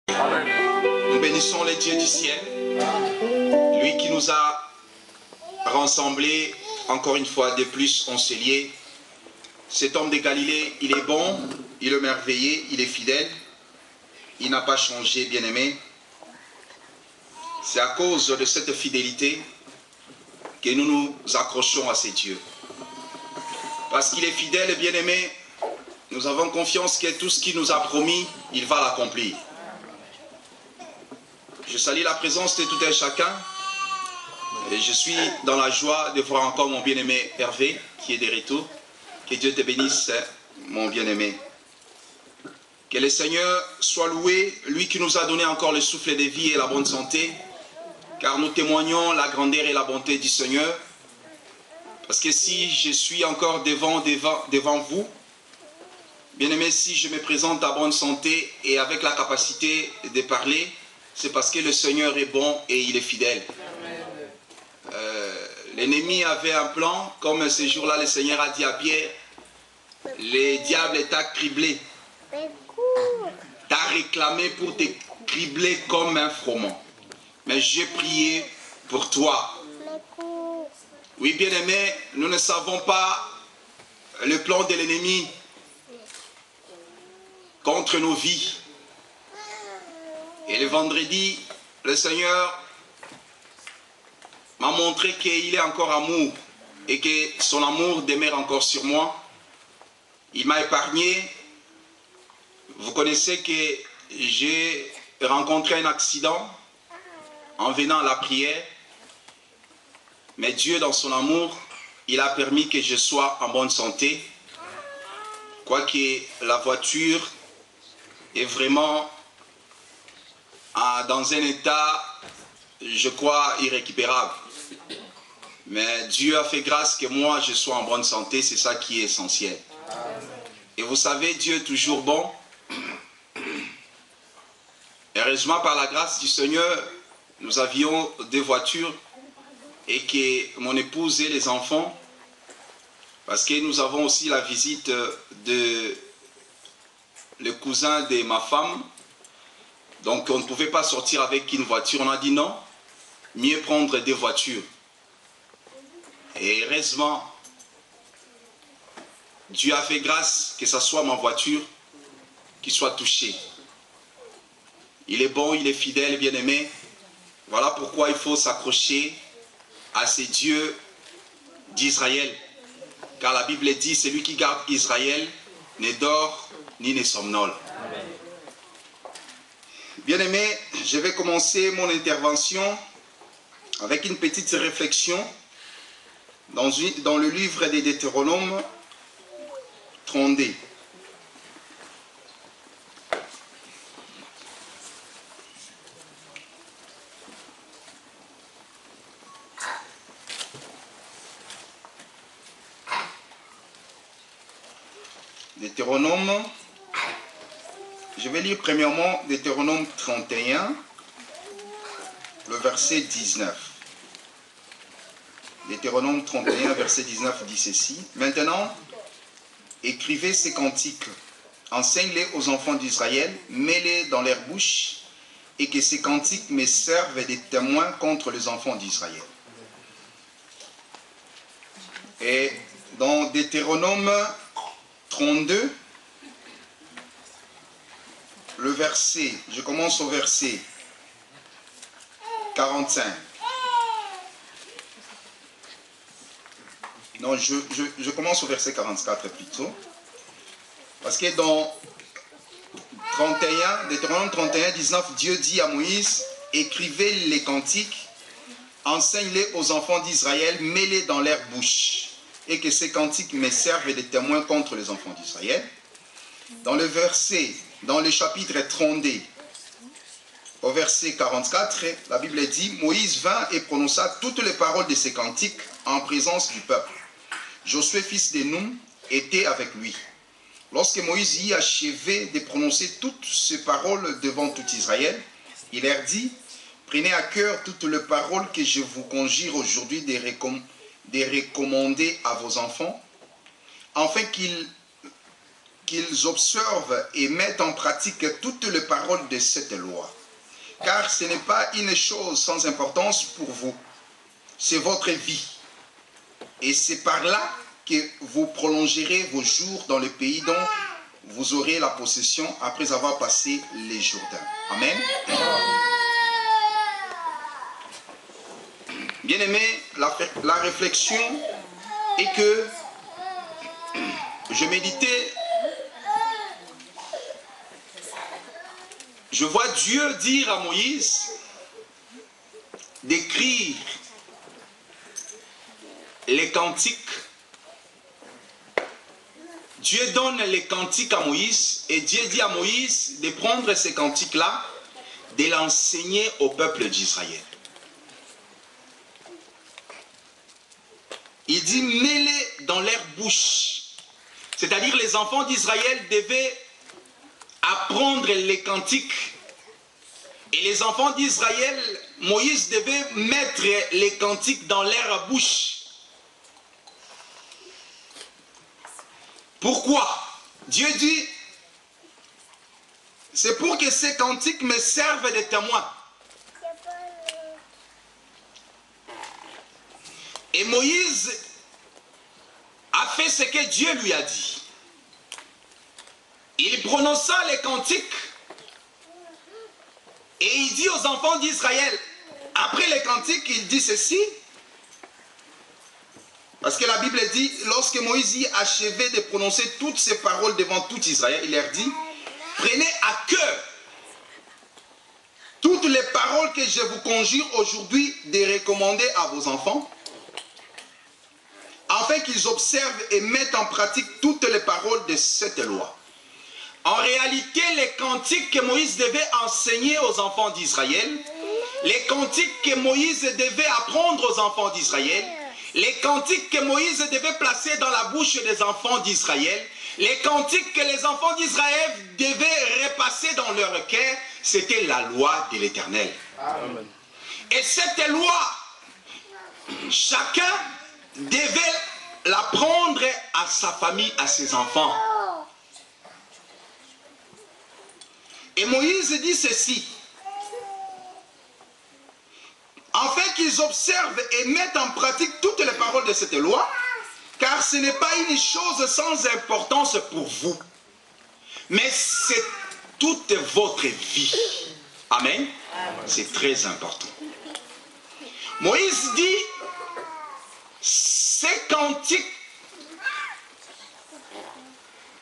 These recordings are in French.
Nous bénissons le Dieu du ciel, lui qui nous a rassemblés encore une fois de plus en ce lieu. Cet homme de Galilée, il est bon, il est merveilleux, il est fidèle, il n'a pas changé, bien-aimé. C'est à cause de cette fidélité que nous nous accrochons à ces dieux. Parce qu'il est fidèle et bien-aimé, nous avons confiance que tout ce qu'il nous a promis, il va l'accomplir. Je salue la présence de tout un chacun et je suis dans la joie de voir encore mon bien-aimé Hervé qui est de retour. Que Dieu te bénisse, mon bien-aimé. Que le Seigneur soit loué, lui qui nous a donné encore le souffle de vie et la bonne santé, car nous témoignons la grandeur et la bonté du Seigneur. Parce que si je suis encore devant vous, bien-aimé, si je me présente à bonne santé et avec la capacité de parler, c'est parce que le Seigneur est bon et il est fidèle. L'ennemi avait un plan, comme ce jour-là le Seigneur a dit à Pierre, le diable t'a criblé, t'a réclamé pour te cribler comme un froment. Mais j'ai prié pour toi. Oui, bien-aimé, nous ne savons pas le plan de l'ennemi contre nos vies. Et le vendredi, le Seigneur m'a montré qu'il est encore amour et que son amour demeure encore sur moi. Il m'a épargné. Vous connaissez que j'ai rencontré un accident en venant à la prière. Mais Dieu, dans son amour, il a permis que je sois en bonne santé. Quoique la voiture est vraiment dans un état, je crois, irrécupérable. Mais Dieu a fait grâce que moi, je sois en bonne santé, c'est ça qui est essentiel. Et vous savez, Dieu est toujours bon. Heureusement, par la grâce du Seigneur, nous avions des voitures et que mon épouse et les enfants, parce que nous avons aussi la visite de le cousin de ma femme, donc on ne pouvait pas sortir avec une voiture. On a dit non, mieux prendre des voitures. Et heureusement, Dieu a fait grâce que ce soit ma voiture qui soit touchée. Il est bon, il est fidèle, bien-aimé. Voilà pourquoi il faut s'accrocher à ces dieux d'Israël. Car la Bible dit, celui qui garde Israël ne dort ni ne somnole. Bien-aimé, je vais commencer mon intervention avec une petite réflexion dans le livre des Deutéronomes 32. Deutéronome, je vais lire premièrement Deutéronome 31, le verset 19. Deutéronome 31, verset 19 dit ceci. Maintenant, écrivez ces cantiques, enseignez-les aux enfants d'Israël, mettez-les dans leur bouche, et que ces cantiques me servent de témoins contre les enfants d'Israël. Et dans Deutéronome 32, le verset, je commence au verset 45. Non, je commence au verset 44 plutôt. Parce que dans 31, Deutéronome 31, 19, Dieu dit à Moïse, écrivez les cantiques, enseignez-les aux enfants d'Israël, mettez-les dans leur bouche, et que ces cantiques me servent de témoins contre les enfants d'Israël. Dans le chapitre 32, au verset 44, la Bible dit, Moïse vint et prononça toutes les paroles de ces cantiques en présence du peuple. Josué, fils de Nun, était avec lui. Lorsque Moïse y achevait de prononcer toutes ces paroles devant tout Israël, il leur dit, prenez à cœur toutes les paroles que je vous conjure aujourd'hui de recommander à vos enfants, afin qu'ils qu'ils observent et mettent en pratique toutes les paroles de cette loi. Car ce n'est pas une chose sans importance pour vous. C'est votre vie. Et c'est par là que vous prolongerez vos jours dans le pays dont vous aurez la possession après avoir passé les Jourdains. Amen. Bien-aimé, la réflexion est que je méditais, je vois Dieu dire à Moïse d'écrire les cantiques. Dieu donne les cantiques à Moïse et Dieu dit à Moïse de prendre ces cantiques-là, de l'enseigner au peuple d'Israël. Il dit, mets-les dans leur bouche. C'est-à-dire les enfants d'Israël devaient apprendre les cantiques. Et les enfants d'Israël, Moïse devait mettre les cantiques dans leur bouche. Pourquoi? Dieu dit, c'est pour que ces cantiques me servent de témoins. Et Moïse a fait ce que Dieu lui a dit. Il prononça les cantiques et il dit aux enfants d'Israël, après les cantiques, il dit ceci, parce que la Bible dit, lorsque Moïse y achevait de prononcer toutes ces paroles devant tout Israël, il leur dit, prenez à cœur toutes les paroles que je vous conjure aujourd'hui de recommander à vos enfants, afin qu'ils observent et mettent en pratique toutes les paroles de cette loi. En réalité, les cantiques que Moïse devait enseigner aux enfants d'Israël, les cantiques que Moïse devait apprendre aux enfants d'Israël, les cantiques que Moïse devait placer dans la bouche des enfants d'Israël, les cantiques que les enfants d'Israël devaient repasser dans leur cœur, c'était la loi de l'Éternel. Et cette loi, chacun devait l'apprendre à sa famille, à ses enfants. Et Moïse dit ceci, afin qu'ils observent et mettent en pratique toutes les paroles de cette loi, car ce n'est pas une chose sans importance pour vous, mais c'est toute votre vie. Amen. C'est très important. Moïse dit, ces cantiques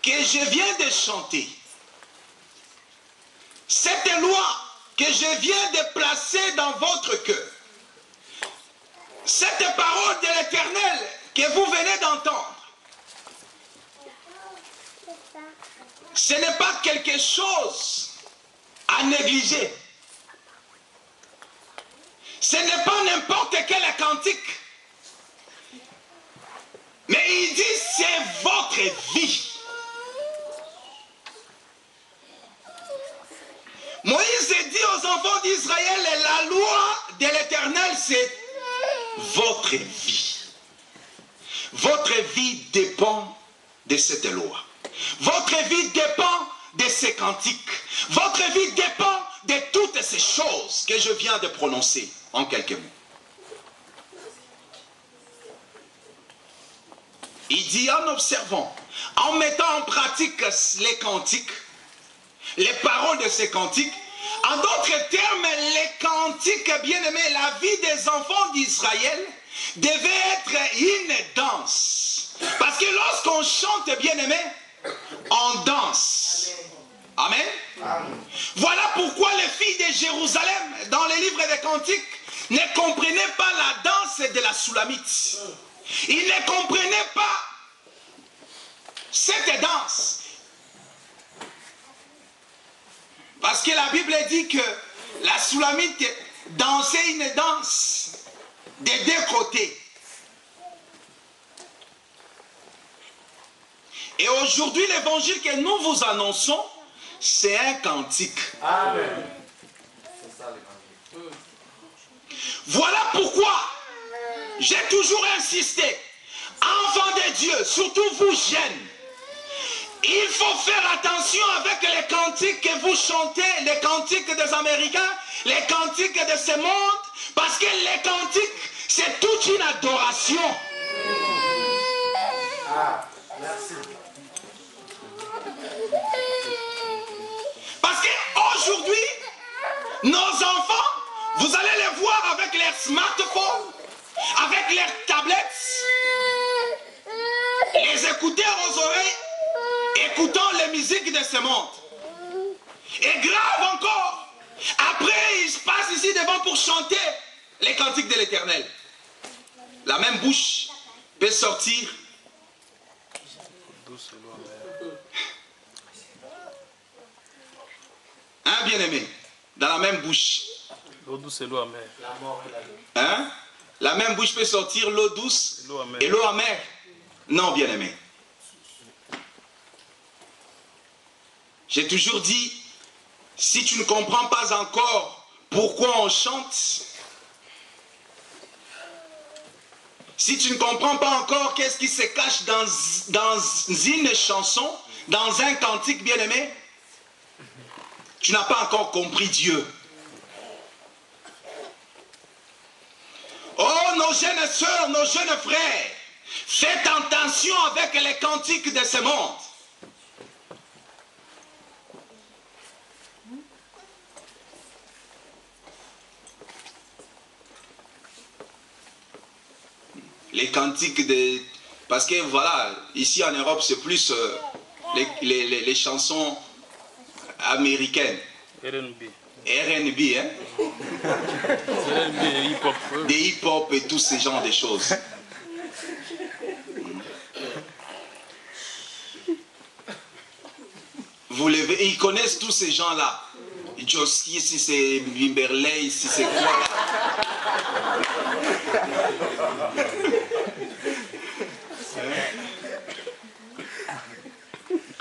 que je viens de chanter, cette loi que je viens de placer dans votre cœur, cette parole de l'Éternel que vous venez d'entendre, ce n'est pas quelque chose à négliger. Ce n'est pas n'importe quel cantique. Mais il dit, c'est votre vie. Moïse dit aux enfants d'Israël, la loi de l'Éternel, c'est votre vie. Votre vie dépend de cette loi. Votre vie dépend de ces cantiques. Votre vie dépend de toutes ces choses que je viens de prononcer en quelques mots. Il dit en observant, en mettant en pratique les cantiques, les paroles de ces cantiques, en d'autres termes, les cantiques, bien aimés, la vie des enfants d'Israël devait être une danse. Parce que lorsqu'on chante, bien aimé, on danse. Amen. Voilà pourquoi les filles de Jérusalem, dans les livres des cantiques, ne comprenaient pas la danse de la Soulamite. Ils ne comprenaient pas cette danse. Parce que la Bible dit que la Soulamite dansait une danse des deux côtés. Et aujourd'hui, l'évangile que nous vous annonçons, c'est un cantique. Amen. Voilà pourquoi j'ai toujours insisté, enfants de Dieu, surtout vous jeunes, Il faut faire attention avec les cantiques que vous chantez, les cantiques des Américains, les cantiques de ce monde, parce que les cantiques, c'est toute une adoration. Merci. Parce qu'aujourd'hui, nos enfants, vous allez les voir avec leurs smartphones, avec leurs tablettes, les écouteurs aux oreilles, écoutant les musiques de ce monde. Et grave encore, après ils passent ici devant pour chanter les cantiques de l'Éternel. La même bouche peut sortir. Hein, bien-aimé? Dans la même bouche. L'eau douce et l'eau amère. Hein? La même bouche peut sortir l'eau douce et l'eau amère. Non, bien-aimé. J'ai toujours dit, si tu ne comprends pas encore pourquoi on chante, si tu ne comprends pas encore qu'est-ce qui se cache dans une chanson, dans un cantique, bien-aimé, tu n'as pas encore compris Dieu. Oh, nos jeunes sœurs, nos jeunes frères, faites attention avec les cantiques de ce monde. Les cantiques de... Parce que voilà, ici en Europe, c'est plus les chansons américaines. R&B. R&B, hein? R&B et hip-hop. Des hip-hop et tous ces genres de choses. Ils connaissent tous ces gens-là. Joski, si c'est Bimberley, si c'est quoi.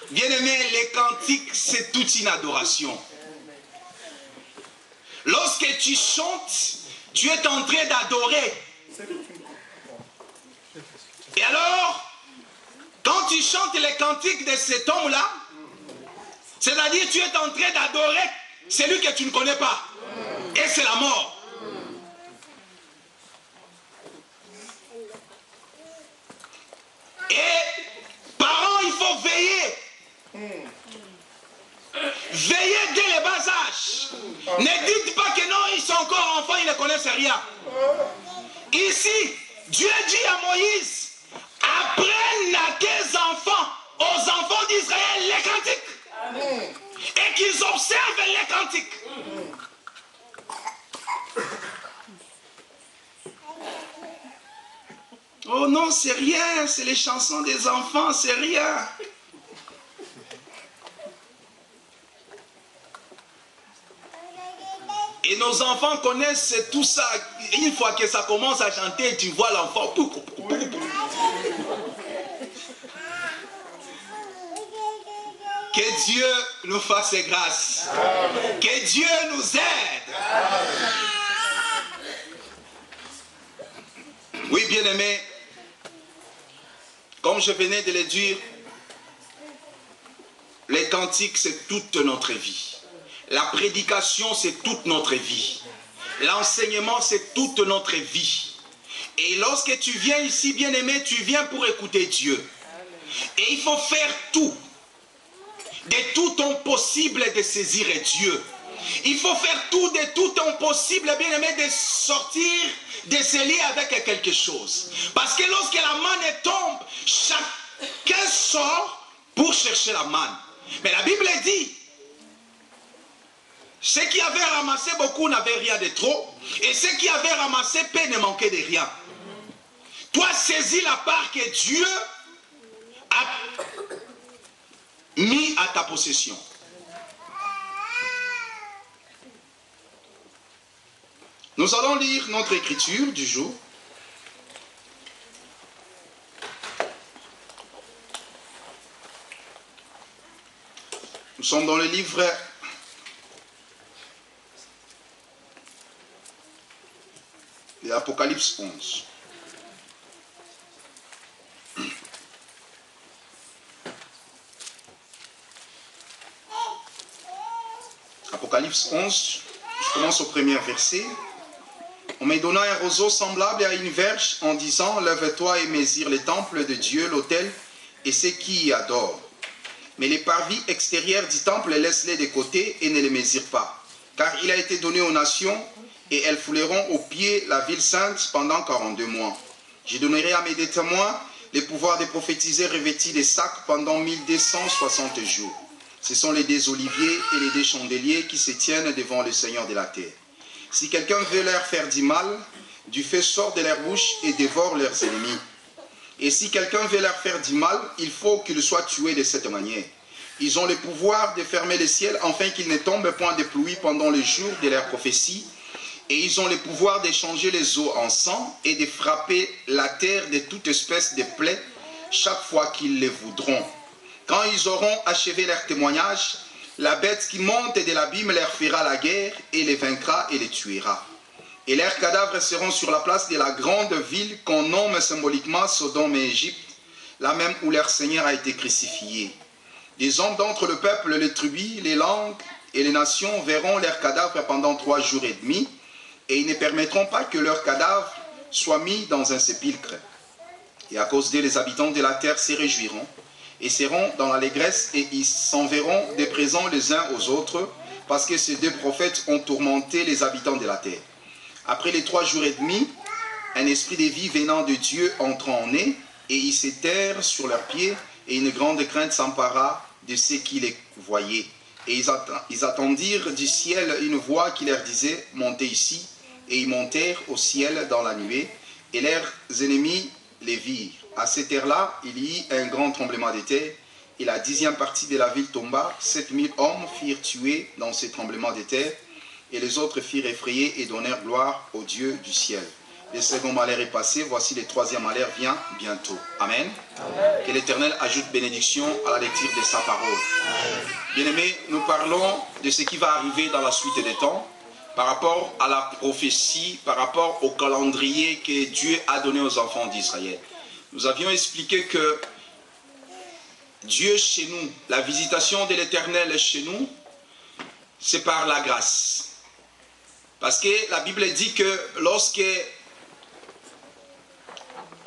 Bien-aimé, les cantiques, c'est toute une adoration. Lorsque tu chantes, tu es en train d'adorer. Et alors, quand tu chantes les cantiques de cet homme-là, c'est-à-dire tu es en train d'adorer celui que tu ne connais pas. Et c'est la mort. Et parents, il faut veiller. Veillez dès le bas âge. Ne dites pas que non, ils sont encore enfants, ils ne connaissent rien. Ici, Dieu dit à Moïse, apprenne à tes enfants, aux enfants d'Israël, les cantiques. Et qu'ils observent les cantiques. Oh non, c'est rien, c'est les chansons des enfants, c'est rien. Et nos enfants connaissent tout ça. Une fois que ça commence à chanter, tu vois l'enfant. Que Dieu nous fasse grâce. Amen. Que Dieu nous aide. Amen. Oui, bien-aimés, comme je venais de le dire, les cantiques, c'est toute notre vie. La prédication, c'est toute notre vie. L'enseignement, c'est toute notre vie. Et lorsque tu viens ici, bien-aimé, tu viens pour écouter Dieu. Et il faut faire tout. De tout ton possible de saisir Dieu. Il faut faire tout de tout ton possible, bien aimé, de sortir, de se lier avec quelque chose. Parce que lorsque la manne tombe, chacun sort pour chercher la manne. Mais la Bible dit, ceux qui avaient ramassé beaucoup n'avaient rien de trop. Et ceux qui avaient ramassé peu ne manquaient de rien. Toi, saisis la part que Dieu a mis à ta possession. Nous allons lire notre écriture du jour. Nous sommes dans le livre de l'Apocalypse 11. 11, je commence au premier verset. On m'a donné un roseau semblable à une verge en disant, lève-toi et mesure les temples de Dieu, l'autel et ceux qui y adorent. Mais les parvis extérieurs du temple, laisse-les de côté et ne les mesure pas. Car il a été donné aux nations et elles fouleront aux pieds la ville sainte pendant 42 mois. Je donnerai à mes témoins le pouvoir de prophétiser revêtis des sacs pendant 1260 jours. Ce sont les deux oliviers et les deux chandeliers qui se tiennent devant le Seigneur de la terre. Si quelqu'un veut leur faire du mal, du feu sort de leur bouche et dévore leurs ennemis. Et si quelqu'un veut leur faire du mal, il faut qu'il soit tué de cette manière. Ils ont le pouvoir de fermer le ciel afin qu'il ne tombe point de pluie pendant le jour de leur prophétie. Et ils ont le pouvoir d'échanger les eaux en sang et de frapper la terre de toute espèce de plaies chaque fois qu'ils le voudront. Quand ils auront achevé leur témoignage, la bête qui monte de l'abîme leur fera la guerre et les vaincra et les tuera. Et leurs cadavres seront sur la place de la grande ville qu'on nomme symboliquement Sodome et Égypte, là même où leur Seigneur a été crucifié. Des hommes d'entre le peuple, les tribus, les langues et les nations verront leurs cadavres pendant 3 jours et demi, et ils ne permettront pas que leurs cadavres soient mis dans un sépulcre. Et à cause d'eux, les habitants de la terre se réjouiront et seront dans l'allégresse, et ils s'enverront des présents les uns aux autres, parce que ces 2 prophètes ont tourmenté les habitants de la terre. Après les 3 jours et demi, un esprit de vie venant de Dieu entra en eux, et ils s'étèrent sur leurs pieds, et une grande crainte s'empara de ceux qui les voyaient. Et ils attendirent du ciel une voix qui leur disait, montez ici, et ils montèrent au ciel dans la nuée, et leurs ennemis les virent. À cette heure-là, il y eut un grand tremblement de terre, et la 10e partie de la ville tomba. 7000 hommes furent tués dans ce tremblement de terre, et les autres furent effrayés et donnèrent gloire au Dieu du ciel. Le second malheur est passé, voici le 3e malheur vient bientôt. Amen. Amen. Que l'Éternel ajoute bénédiction à la lecture de sa parole. Bien-aimés, nous parlons de ce qui va arriver dans la suite des temps, par rapport à la prophétie, par rapport au calendrier que Dieu a donné aux enfants d'Israël. Nous avions expliqué que Dieu chez nous, la visitation de l'Éternel chez nous, c'est par la grâce. Parce que la Bible dit que lorsque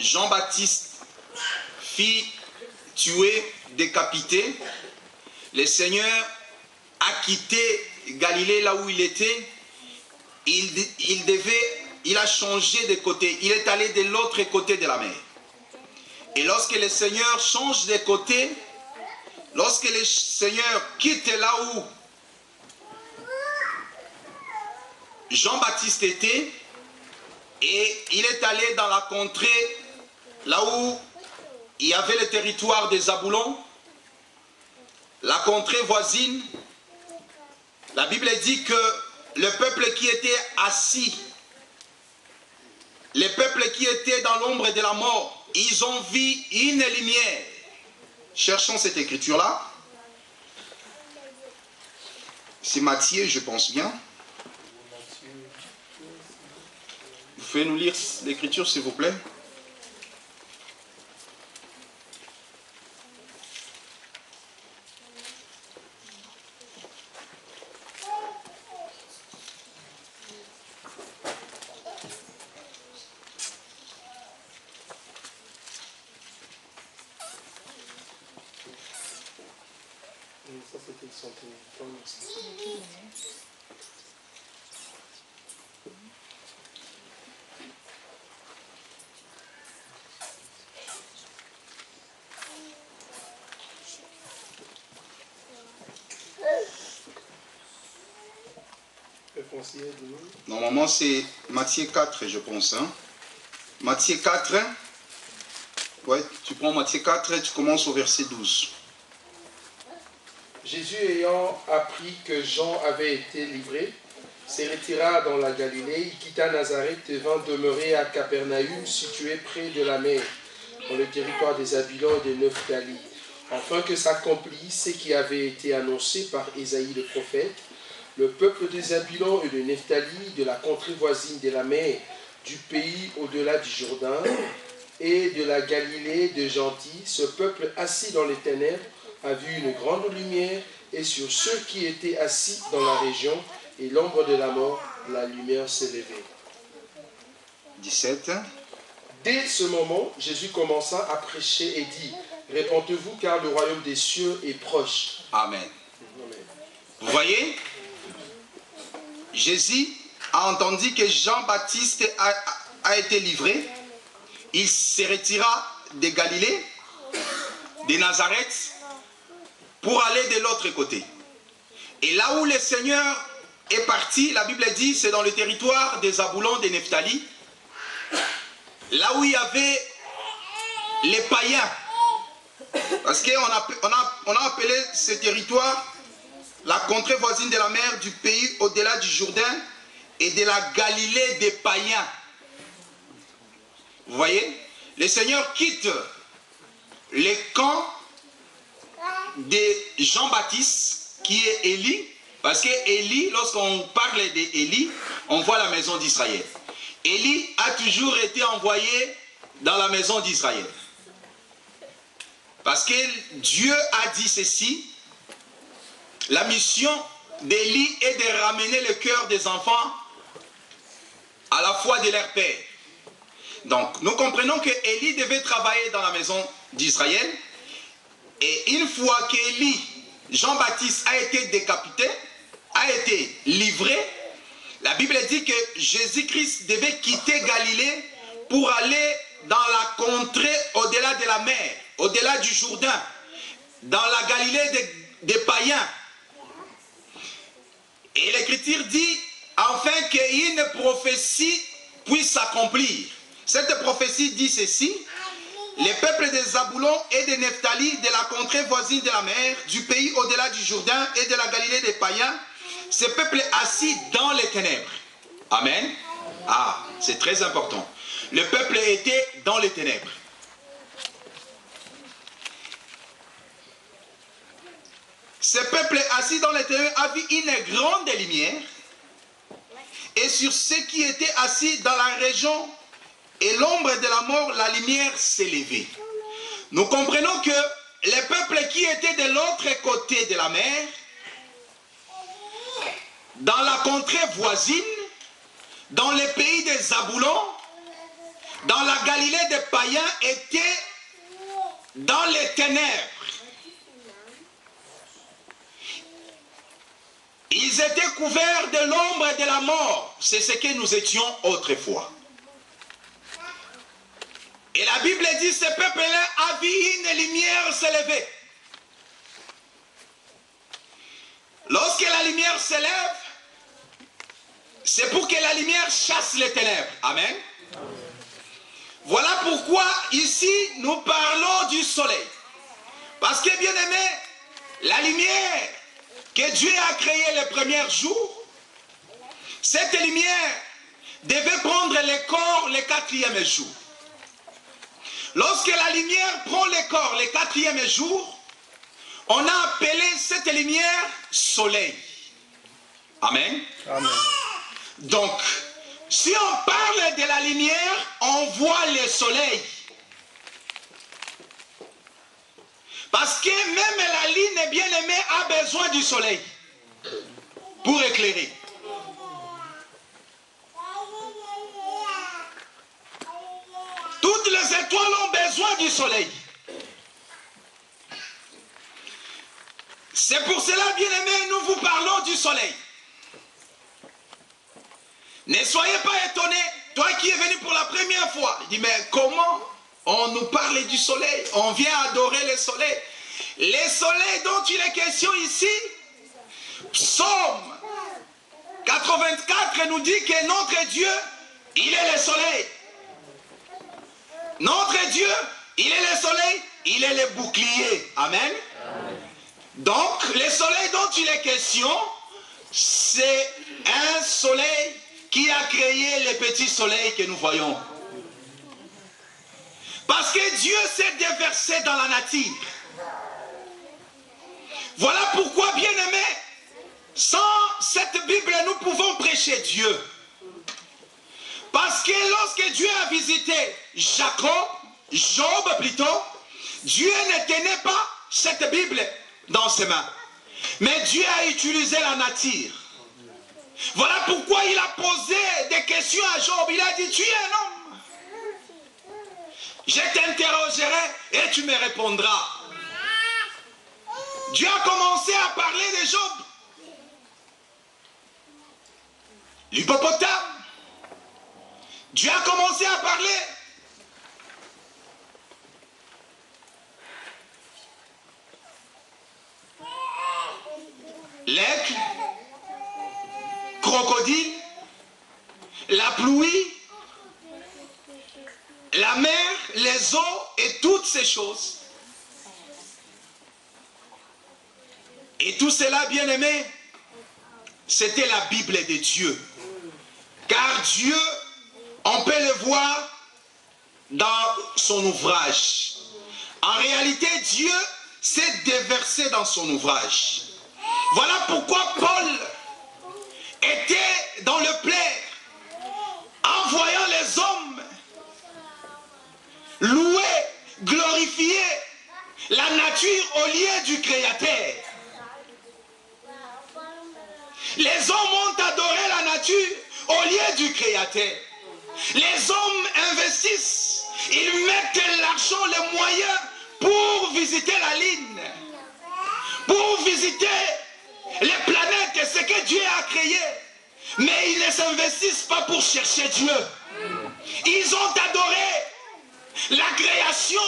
Jean-Baptiste fut tué, décapité, le Seigneur a quitté Galilée là où il était. Il a changé de côté. Il est allé de l'autre côté de la mer. Et lorsque le Seigneur change de côté, lorsque le Seigneur quitte là où Jean-Baptiste était, et il est allé dans la contrée, là où il y avait le territoire des Zaboulons, la contrée voisine, la Bible dit que le peuple qui était assis, le peuple qui était dans l'ombre de la mort, ils ont vu une lumière. Cherchons cette écriture-là. C'est Matthieu, je pense bien. Vous pouvez nous lire l'écriture, s'il vous plaît? Normalement, c'est Matthieu 4, je pense. Hein? Matthieu 4. Ouais, tu prends Matthieu 4 et tu commences au verset 12. Jésus ayant appris que Jean avait été livré, se retira dans la Galilée, il quitta Nazareth et vint demeurer à Capernaüm, situé près de la mer, dans le territoire des Zabulons et de Nephtali, afin que s'accomplisse ce qui avait été annoncé par Ésaïe le prophète. Le peuple des Zabulons et de Nephtali, de la contrée voisine de la mer, du pays au-delà du Jourdain, et de la Galilée de Gentils, ce peuple assis dans les ténèbres a vu une grande lumière, et sur ceux qui étaient assis dans la région, et l'ombre de la mort, la lumière s'est levée. 17. Dès ce moment, Jésus commença à prêcher et dit, répentez-vous car le royaume des cieux est proche. Amen. Amen. Vous voyez, Jésus a entendu que Jean-Baptiste a été livré. Il se retira de Galilée, de Nazareth, pour aller de l'autre côté. Et là où le Seigneur est parti, la Bible dit, c'est dans le territoire des Zaboulon, des Nephtali, là où il y avait les païens. Parce qu'on a appelé ce territoire la contrée voisine de la mer, du pays au-delà du Jourdain et de la Galilée des païens. Vous voyez, le Seigneur quitte les camps de Jean-Baptiste, qui est Élie, parce que Élie, lorsqu'on parle d'Élie, on voit la maison d'Israël. Élie a toujours été envoyé dans la maison d'Israël. Parce que Dieu a dit ceci, la mission d'Élie est de ramener le cœur des enfants à la foi de leur père. Donc, nous comprenons que Élie devait travailler dans la maison d'Israël. Et une fois qu'Élie, Jean-Baptiste a été décapité, a été livré, la Bible dit que Jésus-Christ devait quitter Galilée pour aller dans la contrée au-delà de la mer, au-delà du Jourdain, dans la Galilée des païens. Et l'Écriture dit, afin qu'une prophétie puisse s'accomplir. Cette prophétie dit ceci, les peuples des Zaboulon et des Nephtali, de la contrée voisine de la mer, du pays au-delà du Jourdain et de la Galilée des païens, ces peuples assis dans les ténèbres. Amen. Ah, c'est très important. Le peuple était dans les ténèbres. Ce peuple assis dans les ténèbres a vu une grande lumière, et sur ceux qui étaient assis dans la région et l'ombre de la mort, la lumière s'est levée. Nous comprenons que les peuples qui étaient de l'autre côté de la mer, dans la contrée voisine, dans les pays des Zaboulon, dans la Galilée des païens, étaient dans les ténèbres. Ils étaient couverts de l'ombre de la mort. C'est ce que nous étions autrefois. Et la Bible dit, ce peuple-là a vu une lumière se lever. Lorsque la lumière se lève, c'est pour que la lumière chasse les ténèbres. Amen. Voilà pourquoi ici nous parlons du soleil. Parce que bien aimé, la lumière que Dieu a créée les premiers jours, cette lumière devait prendre le corps le quatrième jour. Lorsque la lumière prend le corps le quatrième jour, on a appelé cette lumière soleil. Amen. Amen. Donc, si on parle de la lumière, on voit le soleil. Parce que même la ligne bien-aimée a besoin du soleil pour éclairer. Toutes les étoiles ont besoin du soleil. C'est pour cela, bien-aimés, nous vous parlons du soleil. Ne soyez pas étonnés, toi qui es venu pour la première fois. Il dit, mais comment on nous parle du soleil? On vient adorer le soleil. Le soleil dont il est question ici, Psaume 84 nous dit que notre Dieu, il est le soleil. Notre Dieu, il est le soleil, il est le bouclier. Amen. Donc, le soleil dont il est question, c'est un soleil qui a créé les petits soleils que nous voyons. Parce que Dieu s'est déversé dans la nature. Voilà pourquoi, bien-aimés, sans cette Bible, nous pouvons prêcher Dieu. Parce que lorsque Dieu a visité Job plutôt, Dieu ne tenait pas cette Bible dans ses mains. Mais Dieu a utilisé la nature. Voilà pourquoi il a posé des questions à Job. Il a dit, tu es un homme. Je t'interrogerai et tu me répondras. Dieu a commencé à parler de Job. L'hippopotame. Dieu a commencé à parler. L'aigle, crocodile, la pluie, la mer, les eaux et toutes ces choses. Et tout cela, bien aimé, c'était la Bible de Dieu. Car Dieu, on peut le voir dans son ouvrage. En réalité, Dieu s'est déversé dans son ouvrage. Voilà pourquoi Paul était dans le plaire, en voyant les hommes louer, glorifier la nature au lieu du Créateur. Les hommes ont adoré la nature au lieu du Créateur. Les hommes investissent, ils mettent l'argent, les moyens pour visiter la Lune, pour visiter les planètes, ce que Dieu a créé. Mais ils ne s'investissent pas pour chercher Dieu. Ils ont adoré la création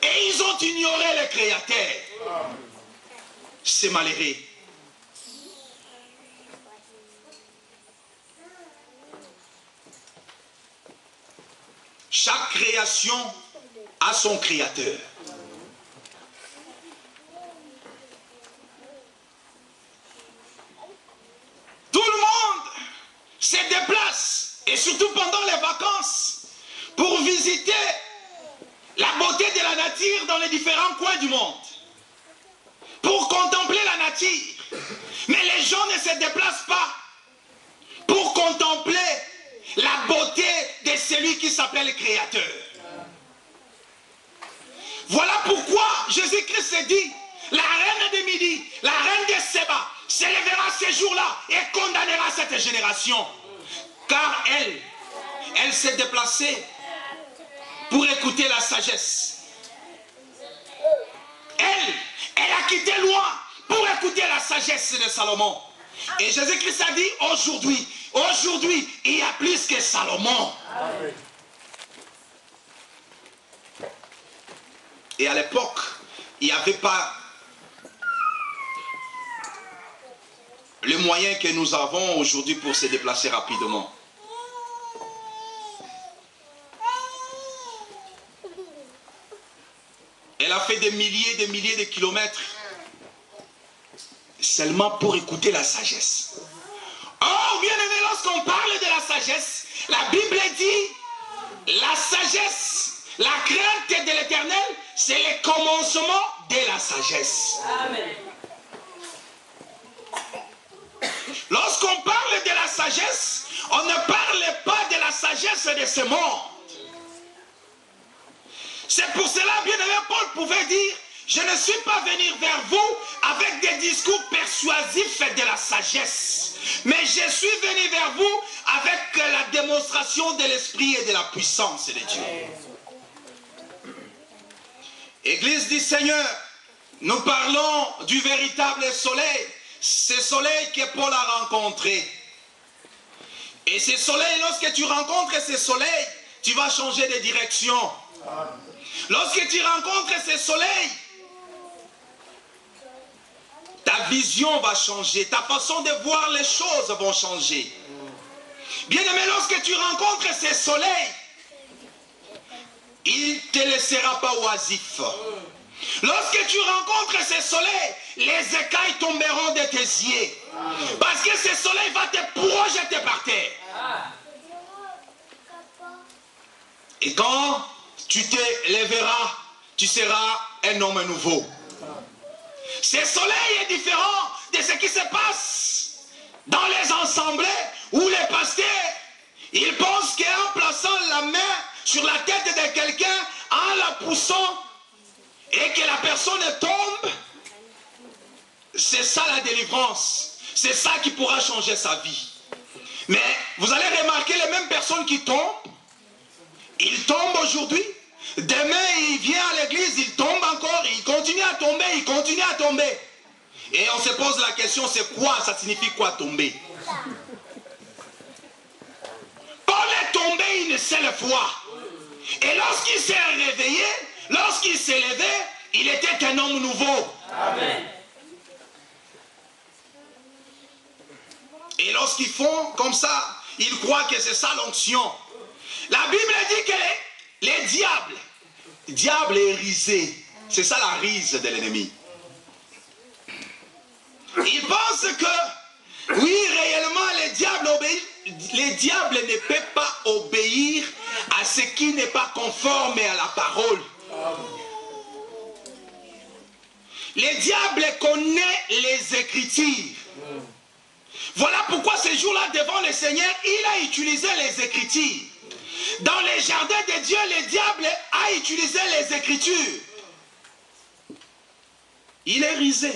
et ils ont ignoré le Créateur. C'est malheureux. Chaque création a son créateur. Tout le monde se déplace, et surtout pendant les vacances, pour visiter la beauté de la nature dans les différents coins du monde. Pour contempler la nature. Mais les gens ne se déplacent pas pour contempler la beauté de celui qui s'appelle le Créateur. Voilà pourquoi Jésus-Christ dit, la reine de Midi, la reine de Séba, s'élèvera ces jours-là et condamnera cette génération. Car elle s'est déplacée pour écouter la sagesse. Elle a quitté loin pour écouter la sagesse de Salomon. Et Jésus-Christ a dit, aujourd'hui, il y a plus que Salomon. Amen. Et à l'époque, il n'y avait pas le moyen que nous avons aujourd'hui pour se déplacer rapidement. Elle a fait des milliers de kilomètres seulement pour écouter la sagesse. Or, bien aimé, lorsqu'on parle de la sagesse, la Bible dit, la sagesse, la crainte de l'Éternel, c'est le commencement de la sagesse. Amen. Lorsqu'on parle de la sagesse, on ne parle pas de la sagesse de ce monde. C'est pour cela, bien aimé, Paul pouvait dire, je ne suis pas venu vers vous avec des discours persuasifs de la sagesse. Mais je suis venu vers vous avec la démonstration de l'esprit et de la puissance de Dieu. Église du Seigneur, nous parlons du véritable soleil. Ce soleil que Paul a rencontré. Et ce soleil, lorsque tu rencontres ce soleil, tu vas changer de direction. Lorsque tu rencontres ce soleil, ta vision va changer, ta façon de voir les choses vont changer. Bien aimé, lorsque tu rencontres ce soleil, il ne te laissera pas oisif. Lorsque tu rencontres ce soleil, les écailles tomberont de tes yeux. Parce que ce soleil va te projeter par terre. Et quand tu te lèveras, tu seras un homme nouveau. Ce soleil est différent de ce qui se passe dans les assemblées où les pasteurs, ils pensent qu'en plaçant la main sur la tête de quelqu'un, en la poussant, et que la personne tombe, c'est ça la délivrance. c'est ça qui pourra changer sa vie. Mais vous allez remarquer les mêmes personnes qui tombent. Ils tombent aujourd'hui. Demain, il vient à l'église, il tombe encore. Il continue à tomber, il continue à tomber. Et on se pose la question, c'est quoi? Ça signifie quoi tomber? Paul est tombé une seule fois. Et lorsqu'il s'est réveillé, lorsqu'il s'est levé, il était un homme nouveau. Amen. Et lorsqu'ils font comme ça, ils croient que c'est ça l'onction. La Bible dit que les diables est risé. C'est ça la rise de l'ennemi. Ils pensent que, oui, réellement, les diables ne peuvent pas obéir à ce qui n'est pas conforme à la parole. Les diables connaissent les Écritures. Voilà pourquoi ce jour-là, devant le Seigneur, il a utilisé les Écritures. Dans les jardins de Dieu, le diable a utilisé les Écritures. Il est risé.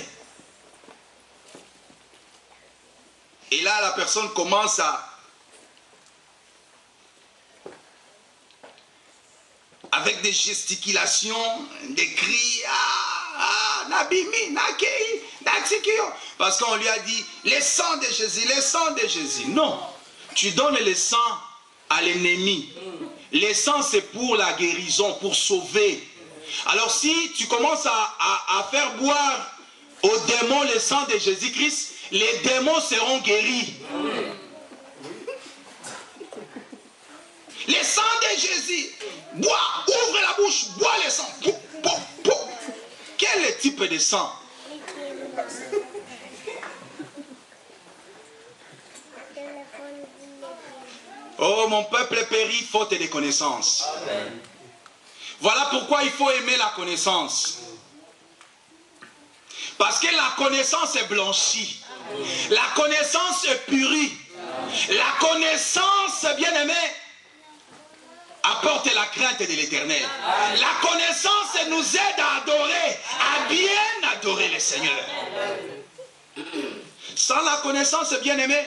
Et là, la personne commence avec des gesticulations, des cris, Nabimi, Nakei, Natsikio. Parce qu'on lui a dit, le sang de Jésus, le sang de Jésus. Non, tu donnes le sang à l'ennemi. Le sang, c'est pour la guérison, pour sauver. Alors si tu commences à faire boire aux démons le sang de Jésus-Christ, les démons seront guéris. Le sang de Jésus, bois, ouvre la bouche, bois le sang. Quel type de sang? Oh, mon peuple périt faute de connaissance. Amen. Voilà pourquoi il faut aimer la connaissance. Parce que la connaissance est blanchie. La connaissance est purie. La connaissance, bien aimé, apporte la crainte de l'Éternel. La connaissance nous aide à adorer, à bien adorer le Seigneur. Sans la connaissance, bien aimé,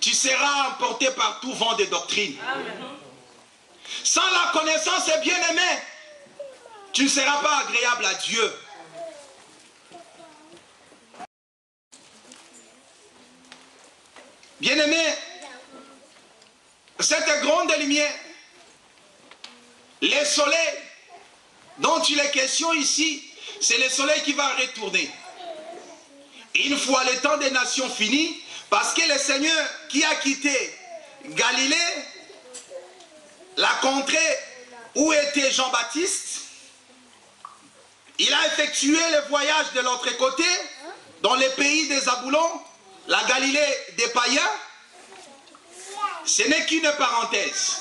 tu seras emporté par tout vent de doctrine. Sans la connaissance, bien aimé, tu ne seras pas agréable à Dieu. Bien aimé, cette grande lumière, le soleil dont il est question ici, c'est le soleil qui va retourner. Une fois le temps des nations fini, parce que le Seigneur qui a quitté Galilée, la contrée où était Jean-Baptiste, il a effectué le voyage de l'autre côté, dans les pays des Zaboulons, la Galilée des païens. Ce n'est qu'une parenthèse.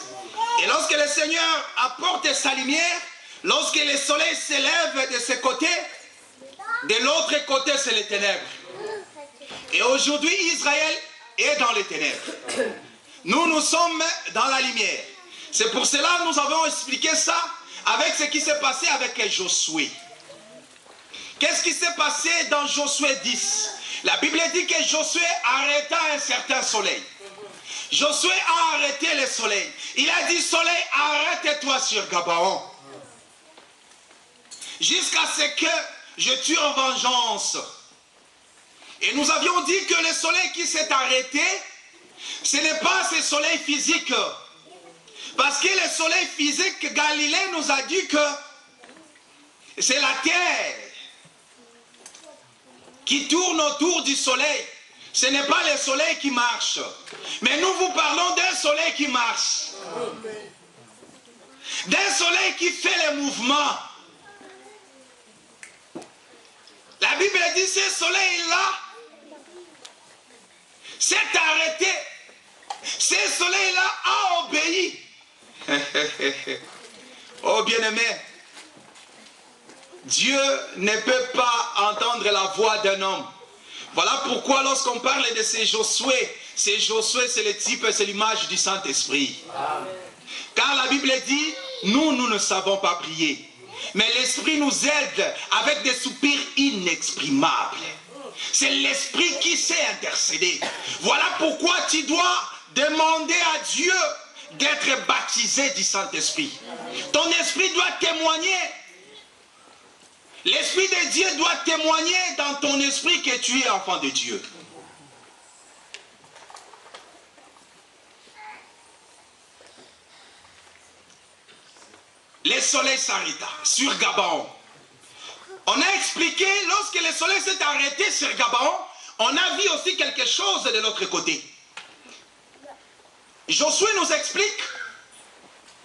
Et lorsque le Seigneur apporte sa lumière, lorsque le soleil s'élève de ce côté, de l'autre côté c'est les ténèbres. Et aujourd'hui Israël est dans les ténèbres. Nous sommes dans la lumière. C'est pour cela que nous avons expliqué ça avec ce qui s'est passé avec Josué. Qu'est-ce qui s'est passé dans Josué 10? La Bible dit que Josué arrêta un certain soleil. Josué a arrêté le soleil. Il a dit, soleil, arrête-toi sur Gabaon. Jusqu'à ce que je tue en vengeance. Et nous avions dit que le soleil qui s'est arrêté, ce n'est pas ce soleil physique. Parce que le soleil physique, Galilée nous a dit que c'est la terre qui tourne autour du soleil. Ce n'est pas le soleil qui marche. Mais nous vous parlons d'un soleil qui marche. D'un soleil qui fait les mouvements. La Bible dit que ce soleil-là s'est arrêté. Ce soleil-là a obéi. Oh bien-aimé, Dieu ne peut pas entendre la voix d'un homme. Voilà pourquoi lorsqu'on parle de ces Josué, c'est le type, c'est l'image du Saint-Esprit. Car la Bible dit, nous ne savons pas prier. Mais l'Esprit nous aide avec des soupirs inexprimables. C'est l'Esprit qui sait intercéder. Voilà pourquoi tu dois demander à Dieu d'être baptisé du Saint-Esprit. Ton esprit doit témoigner. L'Esprit de Dieu doit témoigner dans ton esprit que tu es enfant de Dieu. Le soleil s'arrêta sur Gabaon. On a expliqué, lorsque le soleil s'est arrêté sur Gabaon, on a vu aussi quelque chose de l'autre côté. Josué nous explique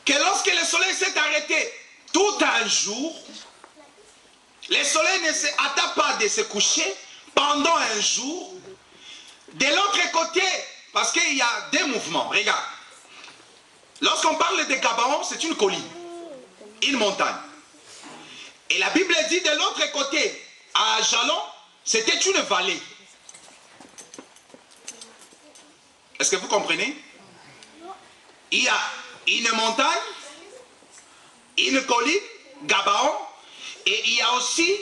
que lorsque le soleil s'est arrêté tout un jour, le soleil ne se hâta pas de se coucher pendant un jour. De l'autre côté, parce qu'il y a des mouvements, regarde. Lorsqu'on parle de Gabaon, c'est une colline, une montagne. Et la Bible dit de l'autre côté, à Jalon, c'était une vallée. Est-ce que vous comprenez? Il y a une montagne, une colline, Gabaon, et il y a aussi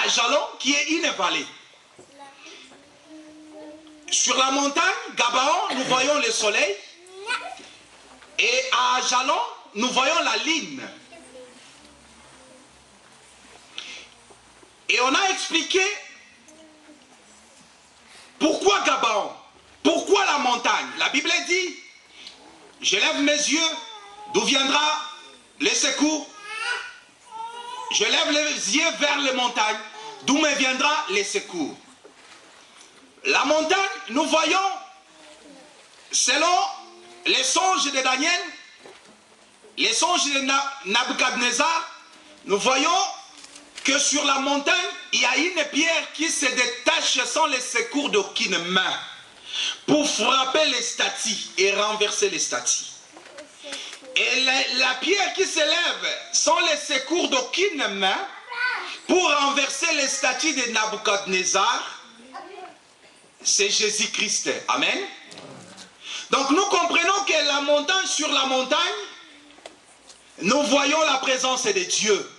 Ajalon qui est une vallée. Sur la montagne, Gabaon, nous voyons le soleil, et à Ajalon, nous voyons la ligne. Et on a expliqué pourquoi Gabaon, pourquoi la montagne. La Bible dit, je lève mes yeux, d'où viendra le secours? Je lève les yeux vers les montagnes, d'où me viendra le secours. La montagne, nous voyons, selon les songes de Daniel, les songes de Nabucodonosor, nous voyons que sur la montagne, il y a une pierre qui se détache sans le secours d'aucune main pour frapper les statues et renverser les statues. Et la pierre qui s'élève sans le secours d'aucune main pour renverser les statues de Nabucodonosor, c'est Jésus-Christ. Amen. Donc nous comprenons que la montagne, sur la montagne, nous voyons la présence de Dieu.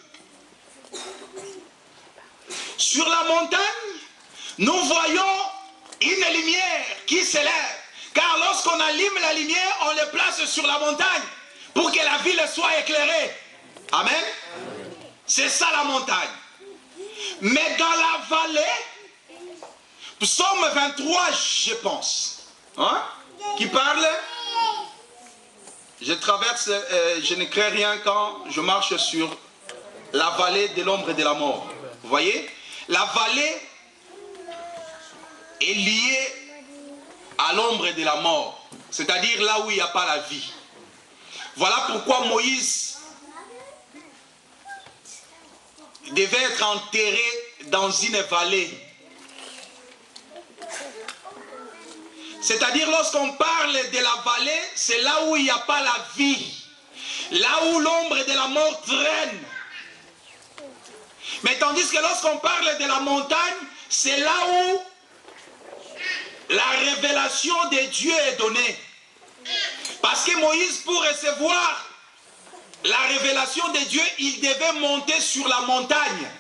Sur la montagne, nous voyons une lumière qui s'élève. Car lorsqu'on allume la lumière, on le place sur la montagne pour que la ville soit éclairée. Amen. C'est ça la montagne. Mais dans la vallée, Psaume 23, je pense, hein, qui parle, je traverse, je ne crée rien quand je marche sur la vallée de l'ombre et de la mort. Vous voyez, la vallée est liée à l'ombre de la mort, c'est-à-dire là où il n'y a pas la vie. Voilà pourquoi Moïse devait être enterré dans une vallée. C'est-à-dire lorsqu'on parle de la vallée, c'est là où il n'y a pas la vie, là où l'ombre de la mort traîne. Mais tandis que lorsqu'on parle de la montagne, c'est là où la révélation de Dieu est donnée. Parce que Moïse, pour recevoir la révélation de Dieu, il devait monter sur la montagne.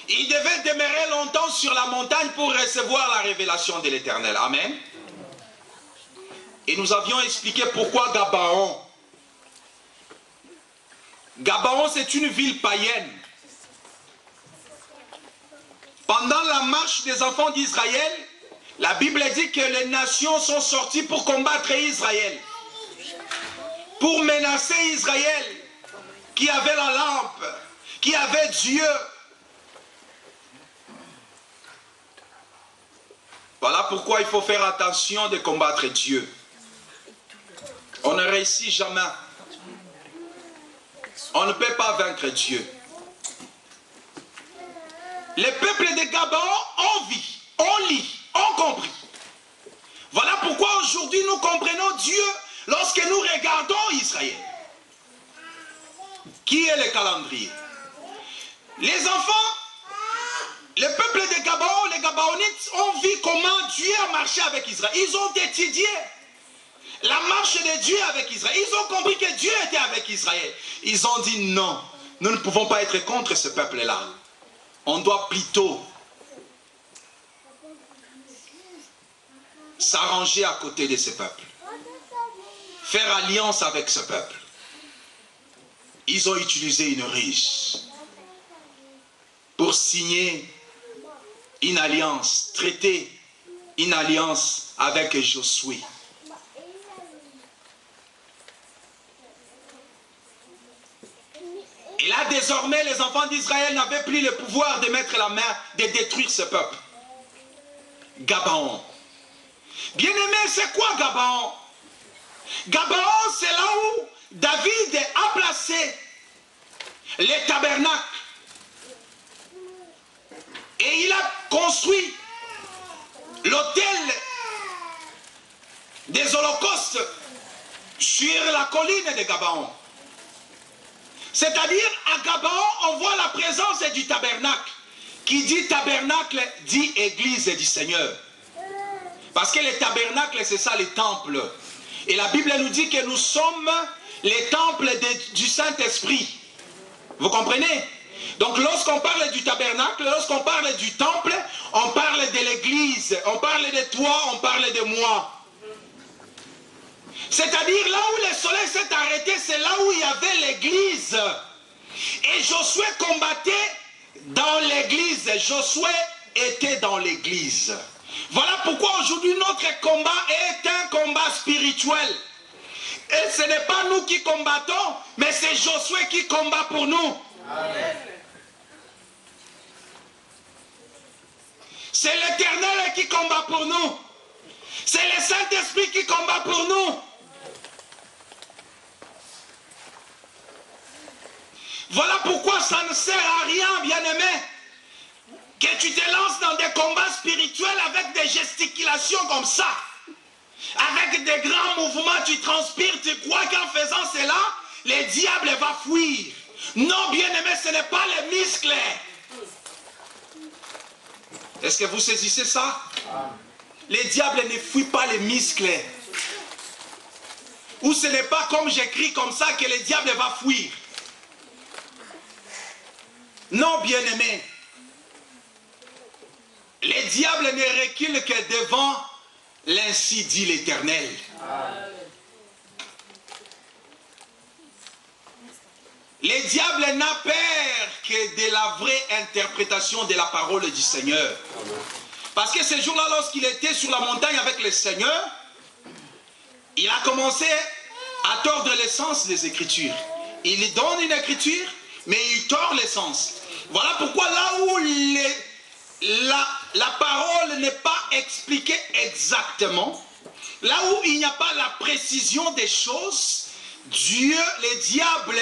Il devait demeurer longtemps sur la montagne pour recevoir la révélation de l'Éternel. Amen. Et nous avions expliqué pourquoi Gabaon. Gabaon, c'est une ville païenne. Pendant la marche des enfants d'Israël, la Bible dit que les nations sont sorties pour combattre Israël. Pour menacer Israël, qui avait la lampe, qui avait Dieu. Voilà pourquoi il faut faire attention de combattre Dieu. On ne réussit jamais. On ne peut pas vaincre Dieu. Les peuples de Gabaon ont vu, ont lu, ont compris. Voilà pourquoi aujourd'hui nous comprenons Dieu lorsque nous regardons Israël. Qui est le calendrier? Les enfants, le peuple de Gabaon, les Gabaonites ont vu comment Dieu a marché avec Israël. Ils ont étudié la marche de Dieu avec Israël. Ils ont compris que Dieu était avec Israël. Ils ont dit non, nous ne pouvons pas être contre ce peuple-là. On doit plutôt s'arranger à côté de ce peuple, faire alliance avec ce peuple. Ils ont utilisé une ruse pour signer une alliance, traiter une alliance avec Josué. Et là, désormais, les enfants d'Israël n'avaient plus le pouvoir de mettre la main, de détruire ce peuple. Gabaon. Bien-aimé, c'est quoi Gabaon? Gabaon, c'est là où David a placé les tabernacles. Et il a construit l'autel des holocaustes sur la colline de Gabaon. C'est-à-dire, à Gabaon, on voit la présence du tabernacle. Qui dit tabernacle, dit église du Seigneur. Parce que les tabernacles, c'est ça, les temples. Et la Bible nous dit que nous sommes les temples du Saint-Esprit. Vous comprenez? Donc lorsqu'on parle du tabernacle, lorsqu'on parle du temple, on parle de l'église, on parle de toi, on parle de moi. C'est-à-dire là où le soleil s'est arrêté, c'est là où il y avait l'église. Et Josué combattait dans l'église. Josué était dans l'église. Voilà pourquoi aujourd'hui notre combat est un combat spirituel. Et ce n'est pas nous qui combattons, mais c'est Josué qui combat pour nous. Amen. C'est l'Éternel qui combat pour nous. C'est le Saint-Esprit qui combat pour nous. Voilà pourquoi ça ne sert à rien, bien-aimé, que tu te lances dans des combats spirituels avec des gesticulations comme ça. Avec des grands mouvements, tu transpires, tu crois qu'en faisant cela, le diable va fuir. Non, bien-aimé, ce n'est pas les muscles. Est-ce que vous saisissez ça? Les diables ne fuient pas les muscles. Ou ce n'est pas comme j'écris comme ça que le diable va fuir. Non, bien-aimé. Les diables ne reculent que devant l'ainsi dit l'Éternel. Les diables n'a peur que de la vraie interprétation de la parole du Seigneur. Parce que ce jour-là, lorsqu'il était sur la montagne avec le Seigneur, il a commencé à tordre le sens des Écritures. Il donne une Écriture, mais il tord le sens. Voilà pourquoi là où la parole n'est pas expliquée exactement, là où il n'y a pas la précision des choses, Dieu, le diable,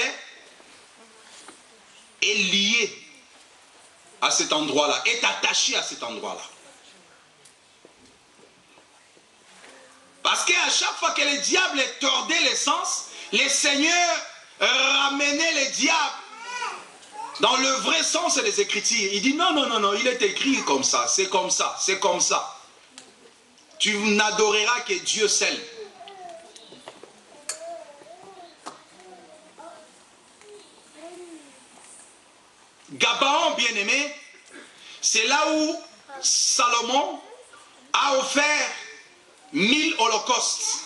est lié à cet endroit-là, est attaché à cet endroit-là. Parce qu'à chaque fois que le diable tordait les sens, le Seigneur ramenait le diable dans le vrai sens des Écritures. Il dit non, non, non, non, il est écrit comme ça, c'est comme ça, c'est comme ça. Tu n'adoreras que Dieu seul. Gabaon, bien-aimé, c'est là où Salomon a offert 1000 holocaustes.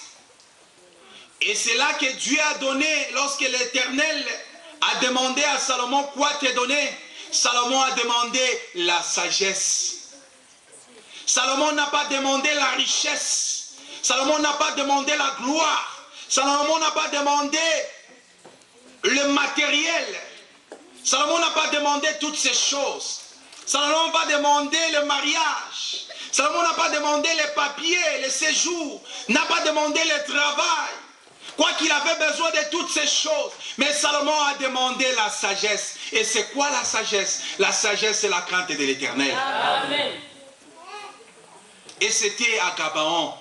Et c'est là que Dieu a donné, lorsque l'Éternel a demandé à Salomon quoi te donner, Salomon a demandé la sagesse. Salomon n'a pas demandé la richesse. Salomon n'a pas demandé la gloire. Salomon n'a pas demandé le matériel. Salomon n'a pas demandé toutes ces choses. Salomon n'a pas demandé le mariage. Salomon n'a pas demandé les papiers, le séjour. N'a pas demandé le travail. Quoi qu'il avait besoin de toutes ces choses. Mais Salomon a demandé la sagesse. Et c'est quoi la sagesse? La sagesse, c'est la crainte de l'Éternel. Amen. Et c'était à Gabaon.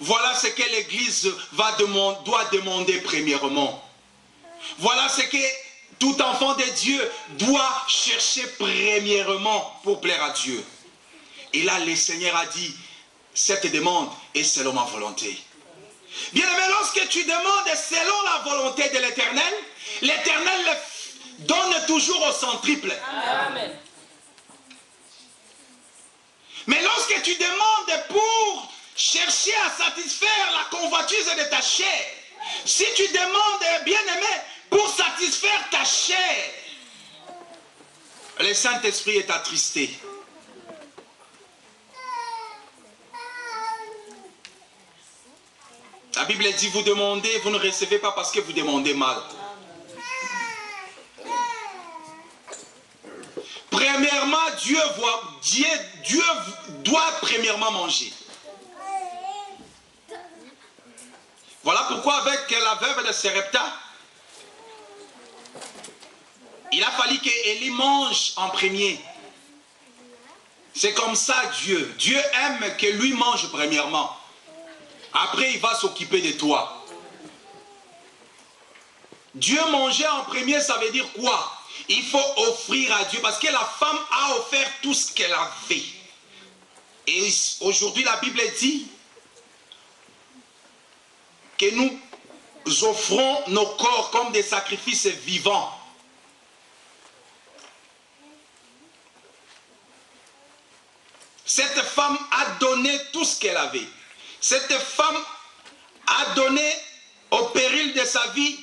Voilà ce que l'Église doit demander premièrement. Voilà ce que tout enfant de Dieu doit chercher premièrement pour plaire à Dieu. Et là, le Seigneur a dit, cette demande est selon ma volonté. Bien aimé, lorsque tu demandes selon la volonté de l'Éternel, l'Éternel donne toujours au centuple. Amen. Mais lorsque tu demandes pour chercher à satisfaire la convoitise de ta chair, si tu demandes, bien-aimé, pour satisfaire ta chair, le Saint-Esprit est attristé. La Bible dit, vous demandez, vous ne recevez pas parce que vous demandez mal. Premièrement, Dieu doit premièrement manger. Voilà pourquoi avec la veuve de Sarepta, il a fallu qu'Élie mange en premier. C'est comme ça Dieu. Dieu aime que lui mange premièrement. Après, il va s'occuper de toi. Dieu manger en premier, ça veut dire quoi? Il faut offrir à Dieu parce que la femme a offert tout ce qu'elle avait. Et aujourd'hui, la Bible dit que nous offrons nos corps comme des sacrifices vivants. Cette femme a donné tout ce qu'elle avait. Cette femme a donné au péril de sa vie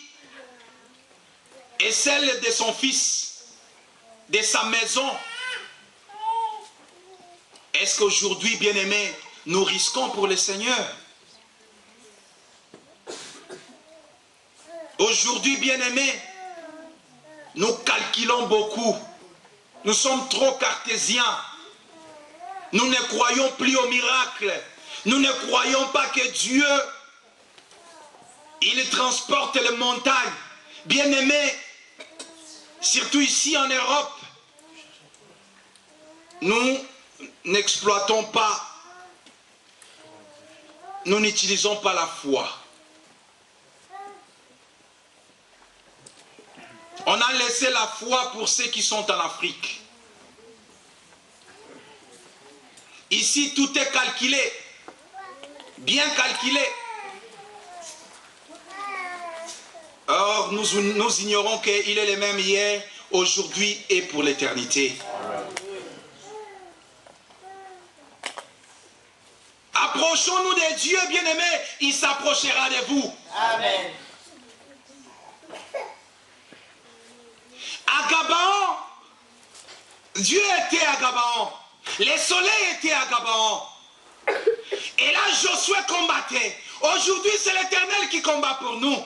et celle de son fils, de sa maison. Est-ce qu'aujourd'hui, bien-aimés, nous risquons pour le Seigneur? Aujourd'hui, bien-aimés, nous calculons beaucoup. Nous sommes trop cartésiens. Nous ne croyons plus au miracle. Nous ne croyons pas que Dieu, il transporte les montagnes. Bien-aimés, surtout ici en Europe, nous n'exploitons pas, nous n'utilisons pas la foi. On a laissé la foi pour ceux qui sont en Afrique. Ici, tout est calculé, bien calculé. Or, nous ignorons qu'il est le même hier, aujourd'hui et pour l'éternité. Approchons-nous de Dieu, bien-aimés, il s'approchera de vous. Amen. À Gabaon, Dieu était à Gabaon. Le soleil était à Gabaon. Et là, Josué combattait. Aujourd'hui, c'est l'Éternel qui combat pour nous.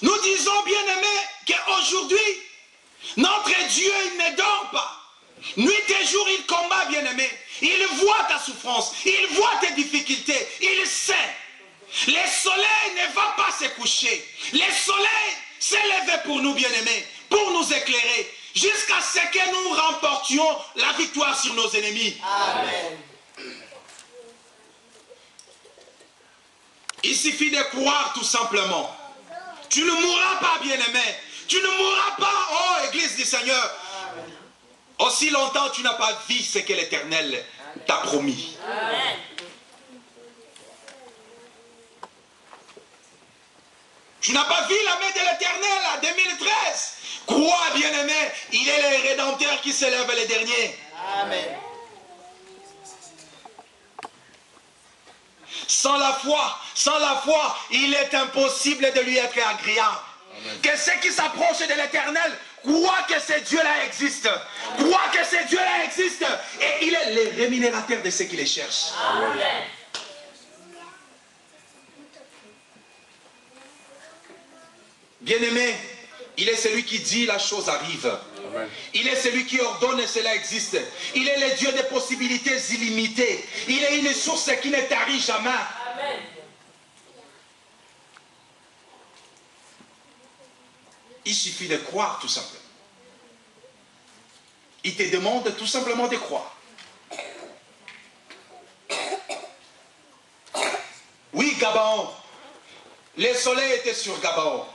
Nous disons, bien-aimés, qu'aujourd'hui, notre Dieu, il ne dort pas. Nuit et jour, il combat, bien-aimé. Il voit ta souffrance. Il voit tes difficultés. Il sait. Le soleil ne va pas se coucher. Le soleil s'est levé pour nous, bien-aimés, pour nous éclairer, jusqu'à ce que nous remportions la victoire sur nos ennemis. Amen. Il suffit de croire tout simplement. Tu ne mourras pas, bien-aimé. Tu ne mourras pas, oh Église du Seigneur. Amen. Aussi longtemps tu n'as pas vu ce que l'Éternel t'a promis. Amen. Tu n'as pas vu la main de l'Éternel en 2013. Crois, bien-aimé, il est le Rédempteur qui se lève le dernier. Amen. Sans la foi, il est impossible de lui être agréable. Amen. Que ceux qui s'approchent de l'Éternel croient que ce Dieu-là existe. Croient que ce Dieu-là existe. Et il est le rémunérateur de ceux qui les cherchent. Amen. Bien-aimé, il est celui qui dit la chose arrive. Amen. Il est celui qui ordonne et cela existe. Il est le Dieu des possibilités illimitées. Il est une source qui ne tarit jamais. Amen. Il suffit de croire tout simplement. Il te demande tout simplement de croire. Oui, Gabaon. Le soleil était sur Gabaon.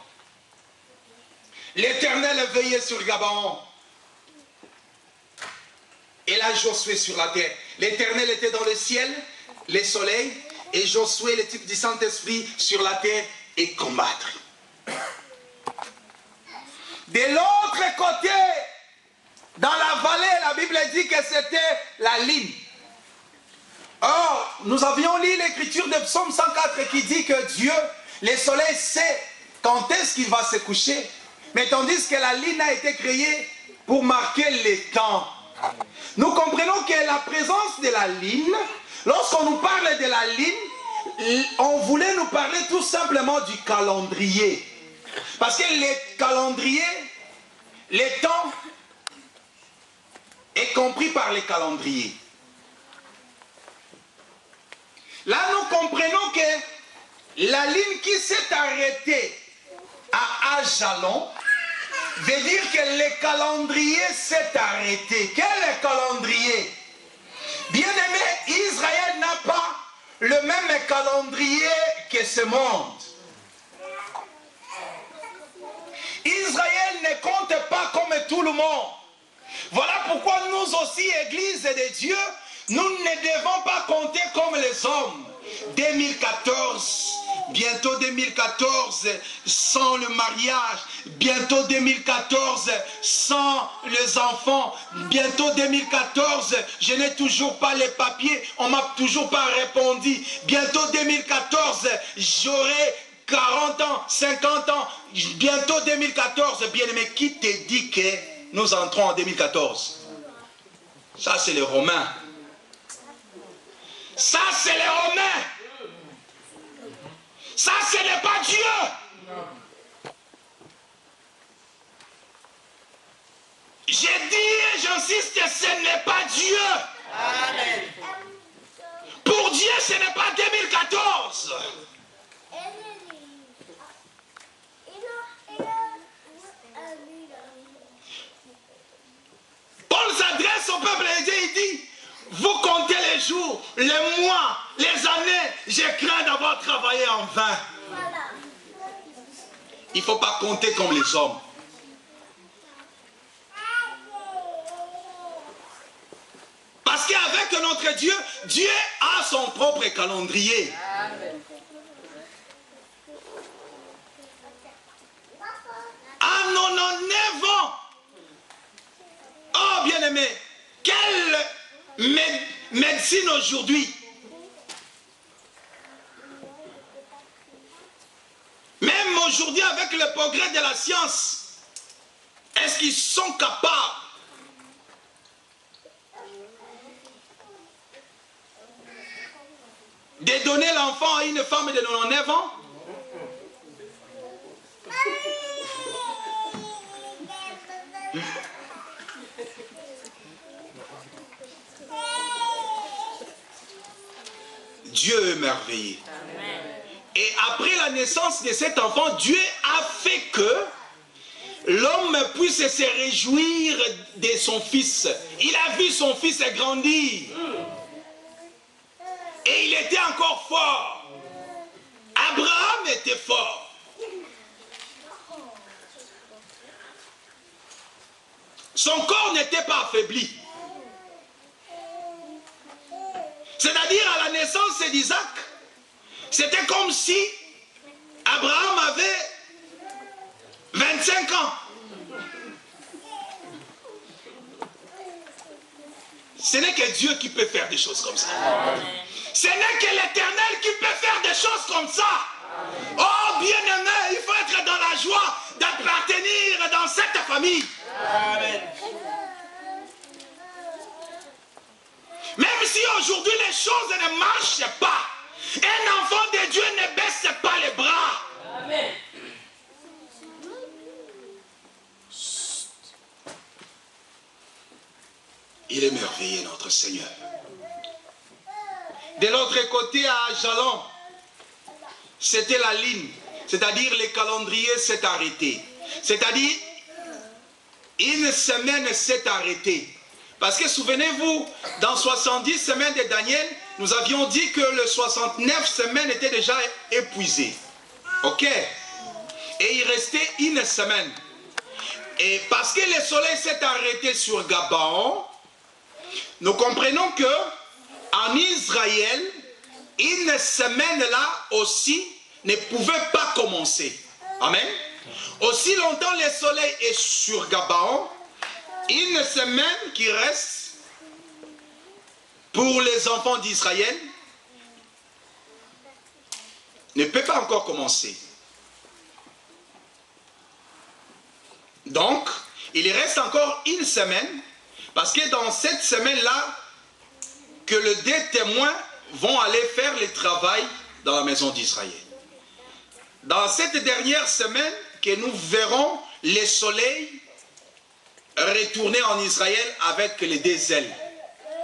L'Éternel veillait sur Gabaon. Et là, Josué sur la terre. L'Éternel était dans le ciel, le soleil, et Josué, le type du Saint-Esprit, sur la terre et combattre. De l'autre côté, dans la vallée, la Bible dit que c'était la ligne. Or, nous avions lu l'écriture de Psaume 104 qui dit que Dieu, le soleil sait quand est-ce qu'il va se coucher. Mais tandis que la lune a été créée pour marquer les temps. Nous comprenons que la présence de la lune, lorsqu'on nous parle de la lune, on voulait nous parler tout simplement du calendrier. Parce que le calendrier, le temps est compris par les calendriers. Là, nous comprenons que la ligne qui s'est arrêtée à Ajalon veut dire que le calendrier s'est arrêté. Quel est le calendrier? Bien-aimé, Israël n'a pas le même calendrier que ce monde. Israël ne compte pas comme tout le monde. Voilà pourquoi nous aussi, Église de Dieu, nous ne devons pas compter comme les hommes. 2014, bientôt 2014, sans le mariage, bientôt 2014, sans les enfants, bientôt 2014, je n'ai toujours pas les papiers, on ne m'a toujours pas répondu, bientôt 2014, j'aurai 40 ans, 50 ans, bientôt 2014, bien-aimé, qui te dit que nous entrons en 2014? Ça, c'est les Romains. Ça, c'est les Romains. Ça, ce n'est pas Dieu. J'ai dit et j'insiste, ce n'est pas Dieu. Amen. Pour Dieu, ce n'est pas 2014. Paul s'adresse au peuple et il dit, vous comptez les jours, les mois, les années, je crains d'avoir travaillé en vain. Il ne faut pas compter comme les hommes. Parce qu'avec notre Dieu, Dieu a son propre calendrier. À 99 ans, oh bien-aimé, quelle médecine aujourd'hui. Même aujourd'hui, avec le progrès de la science, est-ce qu'ils sont capables de donner l'enfant à une femme de 99 ans? Dieu est merveilleux. Et après la naissance de cet enfant, Dieu a fait que l'homme puisse se réjouir de son fils. Il a vu son fils grandir. Et il était encore fort. Abraham était fort. Son corps n'était pas affaibli. C'est-à-dire à la naissance d'Isaac, c'était comme si Abraham avait 25 ans. Ce n'est que Dieu qui peut faire des choses comme ça. Ce n'est que l'Éternel qui peut faire des choses comme ça. Oh bien-aimé, il faut être dans la joie d'appartenir dans cette famille. Amen. Même si aujourd'hui les choses ne marchent pas, un enfant de Dieu ne baisse pas les bras. Amen. Il est merveilleux, notre Seigneur. De l'autre côté, à Jalon, c'était la ligne, c'est-à-dire le calendrier s'est arrêté. C'est-à-dire, une semaine s'est arrêtée. Parce que souvenez-vous, dans 70 semaines de Daniel, nous avions dit que le 69 semaines étaient déjà épuisées. Ok? Et il restait une semaine. Et parce que le soleil s'est arrêté sur Gabaon, nous comprenons que en Israël, une semaine là aussi ne pouvait pas commencer. Amen. Aussi longtemps le soleil est sur Gabaon, une semaine qui reste pour les enfants d'Israël ne peut pas encore commencer. Donc, il reste encore une semaine, parce que dans cette semaine-là, que les deux témoins vont aller faire le travail dans la maison d'Israël. Dans cette dernière semaine, que nous verrons le soleil retourner en Israël avec les deux ailes,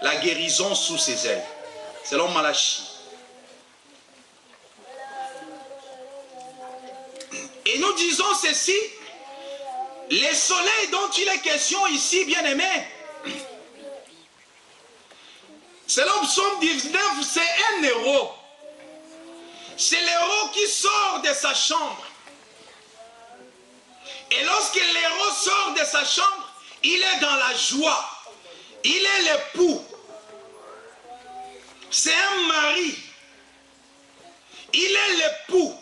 la guérison sous ses ailes, selon Malachie. Et nous disons ceci, le soleil dont il est question ici, bien-aimé, selon Psaume 19, c'est un héros. C'est l'héros qui sort de sa chambre. Et lorsque l'héros sort de sa chambre, il est dans la joie. Il est l'époux. C'est un mari. Il est l'époux.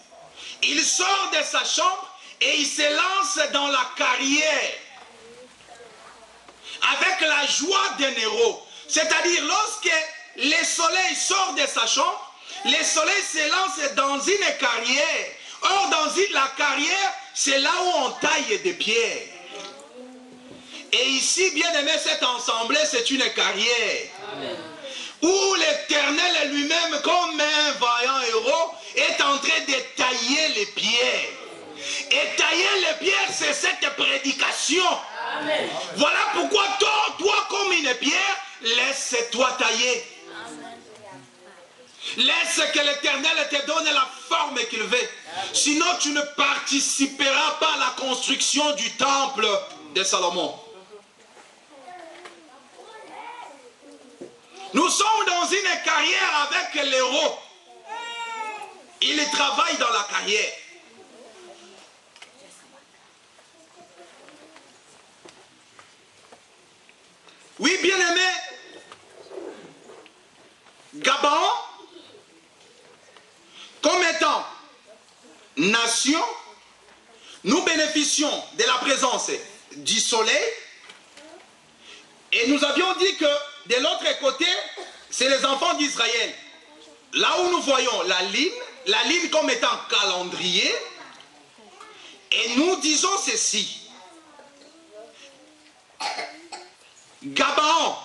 Il sort de sa chambre et il se lance dans la carrière avec la joie d'un héros. C'est-à-dire, lorsque le soleil sort de sa chambre, le soleil se lance dans une carrière. Or, dans la carrière, c'est là où on taille des pierres. Et ici, bien aimé, cet ensemble, c'est une carrière. Amen. Où l'Éternel lui-même, comme un vaillant héros, est en train de tailler les pierres. Et tailler les pierres, c'est cette prédication. Amen. Voilà pourquoi toi comme une pierre, laisse-toi tailler. Amen. Laisse que l'Éternel te donne la forme qu'il veut. Sinon, tu ne participeras pas à la construction du temple de Salomon. Nous sommes dans une carrière avec l'héros. Il travaille dans la carrière. Oui, bien-aimé, Gabaon, comme étant nation, nous bénéficions de la présence du soleil. Et nous avions dit que de l'autre côté, c'est les enfants d'Israël. Là où nous voyons la ligne comme étant calendrier. Et nous disons ceci. Gabaon,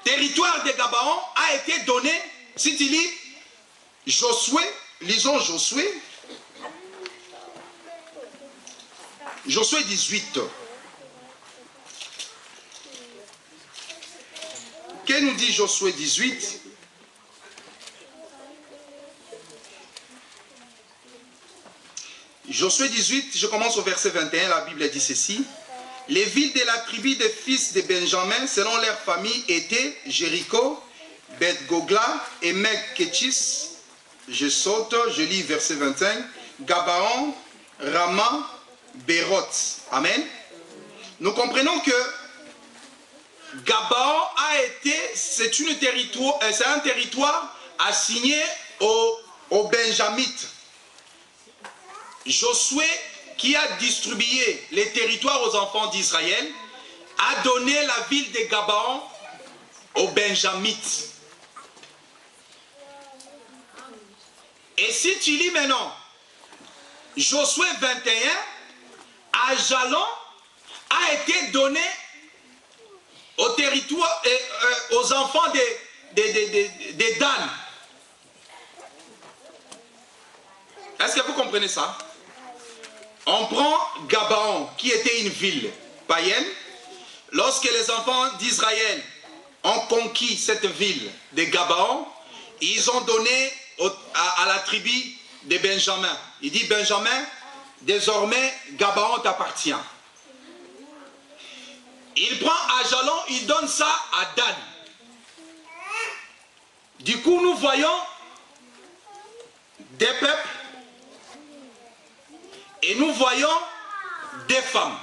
territoire de Gabaon a été donné, si tu lis Josué, lisons Josué. Josué 18. Que nous dit Josué 18? Josué 18, je commence au verset 21, la Bible dit ceci. Les villes de la tribu des fils de Benjamin, selon leur famille, étaient Jéricho, Beth-Gogla, Emek-Kéchis. Je saute, je lis verset 25. Gabaon, Rama, Béroth. Amen. Nous comprenons que Gabaon a été, c'est un territoire assigné aux Benjamites. Josué, qui a distribué les territoires aux enfants d'Israël, a donné la ville de Gabaon aux Benjamites. Et si tu lis maintenant Josué 21, Ajalon a été donné au territoire, aux enfants de Dan. Est-ce que vous comprenez ça? On prend Gabaon, qui était une ville païenne. Lorsque les enfants d'Israël ont conquis cette ville de Gabaon, ils ont donné à la tribu de Benjamin. Il dit, Benjamin, désormais, Gabaon t'appartient. Il prend Ajalon, il donne ça à Dan. Du coup, nous voyons des peuples et nous voyons des femmes.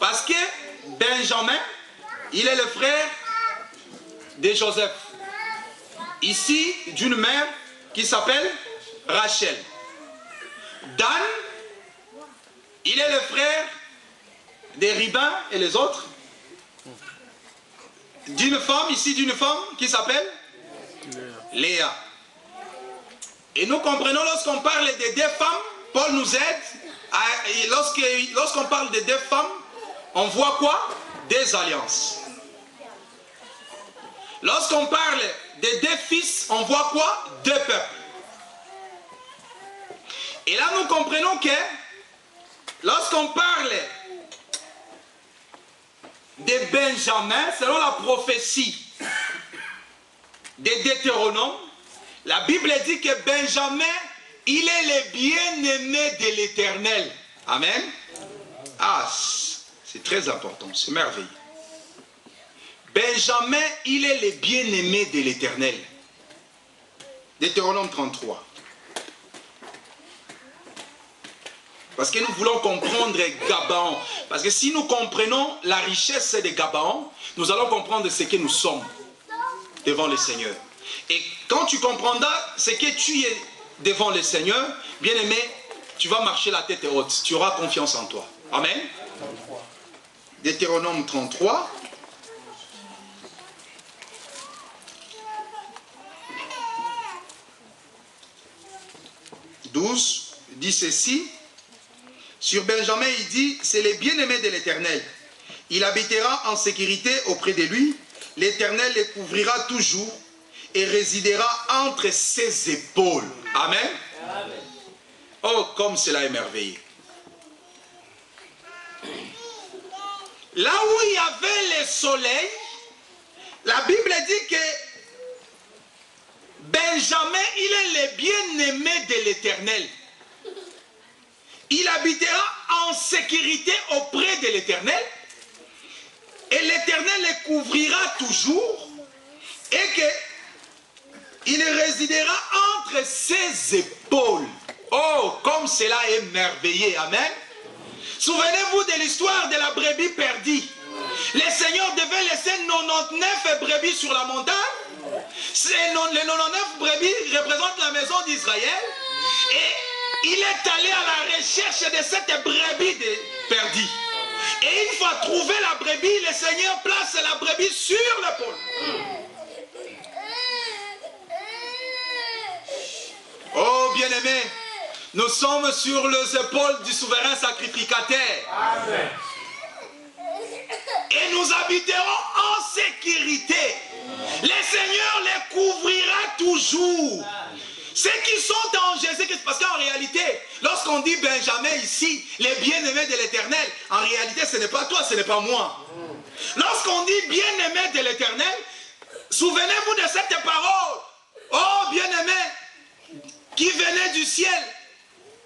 Parce que Benjamin, il est le frère de Joseph. Ici, d'une mère qui s'appelle Rachel. Dan, il est le frère des Ribins et les autres. d'une femme, ici d'une femme, qui s'appelle Léa. Et nous comprenons, lorsqu'on parle des deux femmes, Paul nous aide, lorsqu'on parle des deux femmes, on voit quoi? Des alliances. Lorsqu'on parle des deux fils, on voit quoi? Deux peuples. Et là, nous comprenons que lorsqu'on parle de Benjamin, selon la prophétie des Deutéronomes, la Bible dit que Benjamin, il est le bien-aimé de l'Éternel. Amen. Ah, c'est très important, c'est merveilleux. Benjamin, il est le bien-aimé de l'Éternel. Deutéronome 33. Parce que nous voulons comprendre Gabaon. Parce que si nous comprenons la richesse de Gabaon, nous allons comprendre ce que nous sommes devant le Seigneur. Et quand tu comprendras ce que tu es devant le Seigneur, bien-aimé, tu vas marcher la tête haute. Tu auras confiance en toi. Amen. Deutéronome 33. Dit ceci. Sur Benjamin, il dit, c'est le bien-aimé de l'Éternel. Il habitera en sécurité auprès de lui. L'Éternel le couvrira toujours et résidera entre ses épaules. Amen. Amen. Oh, comme cela est merveilleux. Là où il y avait le soleil, la Bible dit que Benjamin, il est le bien-aimé de l'Éternel. Il habitera en sécurité auprès de l'Éternel. Et l'Éternel le couvrira toujours. Et qu'il résidera entre ses épaules. Oh, comme cela est merveilleux. Amen. Souvenez-vous de l'histoire de la brebis perdue. Le Seigneur devait laisser 99 brebis sur la montagne. Les 99 brebis représentent la maison d'Israël. Et il est allé à la recherche de cette brebis perdue. Et une fois trouvé la brebis, le Seigneur place la brebis sur l'épaule. Oh bien-aimé, nous sommes sur les épaules du souverain sacrificateur. Amen. Et nous habiterons en sécurité. Le Seigneur les couvrira toujours. Ceux qui sont en Jésus-Christ, parce qu'en réalité, lorsqu'on dit Benjamin ici, les bien-aimés de l'Éternel, en réalité, ce n'est pas toi, ce n'est pas moi. Lorsqu'on dit bien-aimé de l'Éternel, souvenez-vous de cette parole. Oh, bien-aimé, qui venait du ciel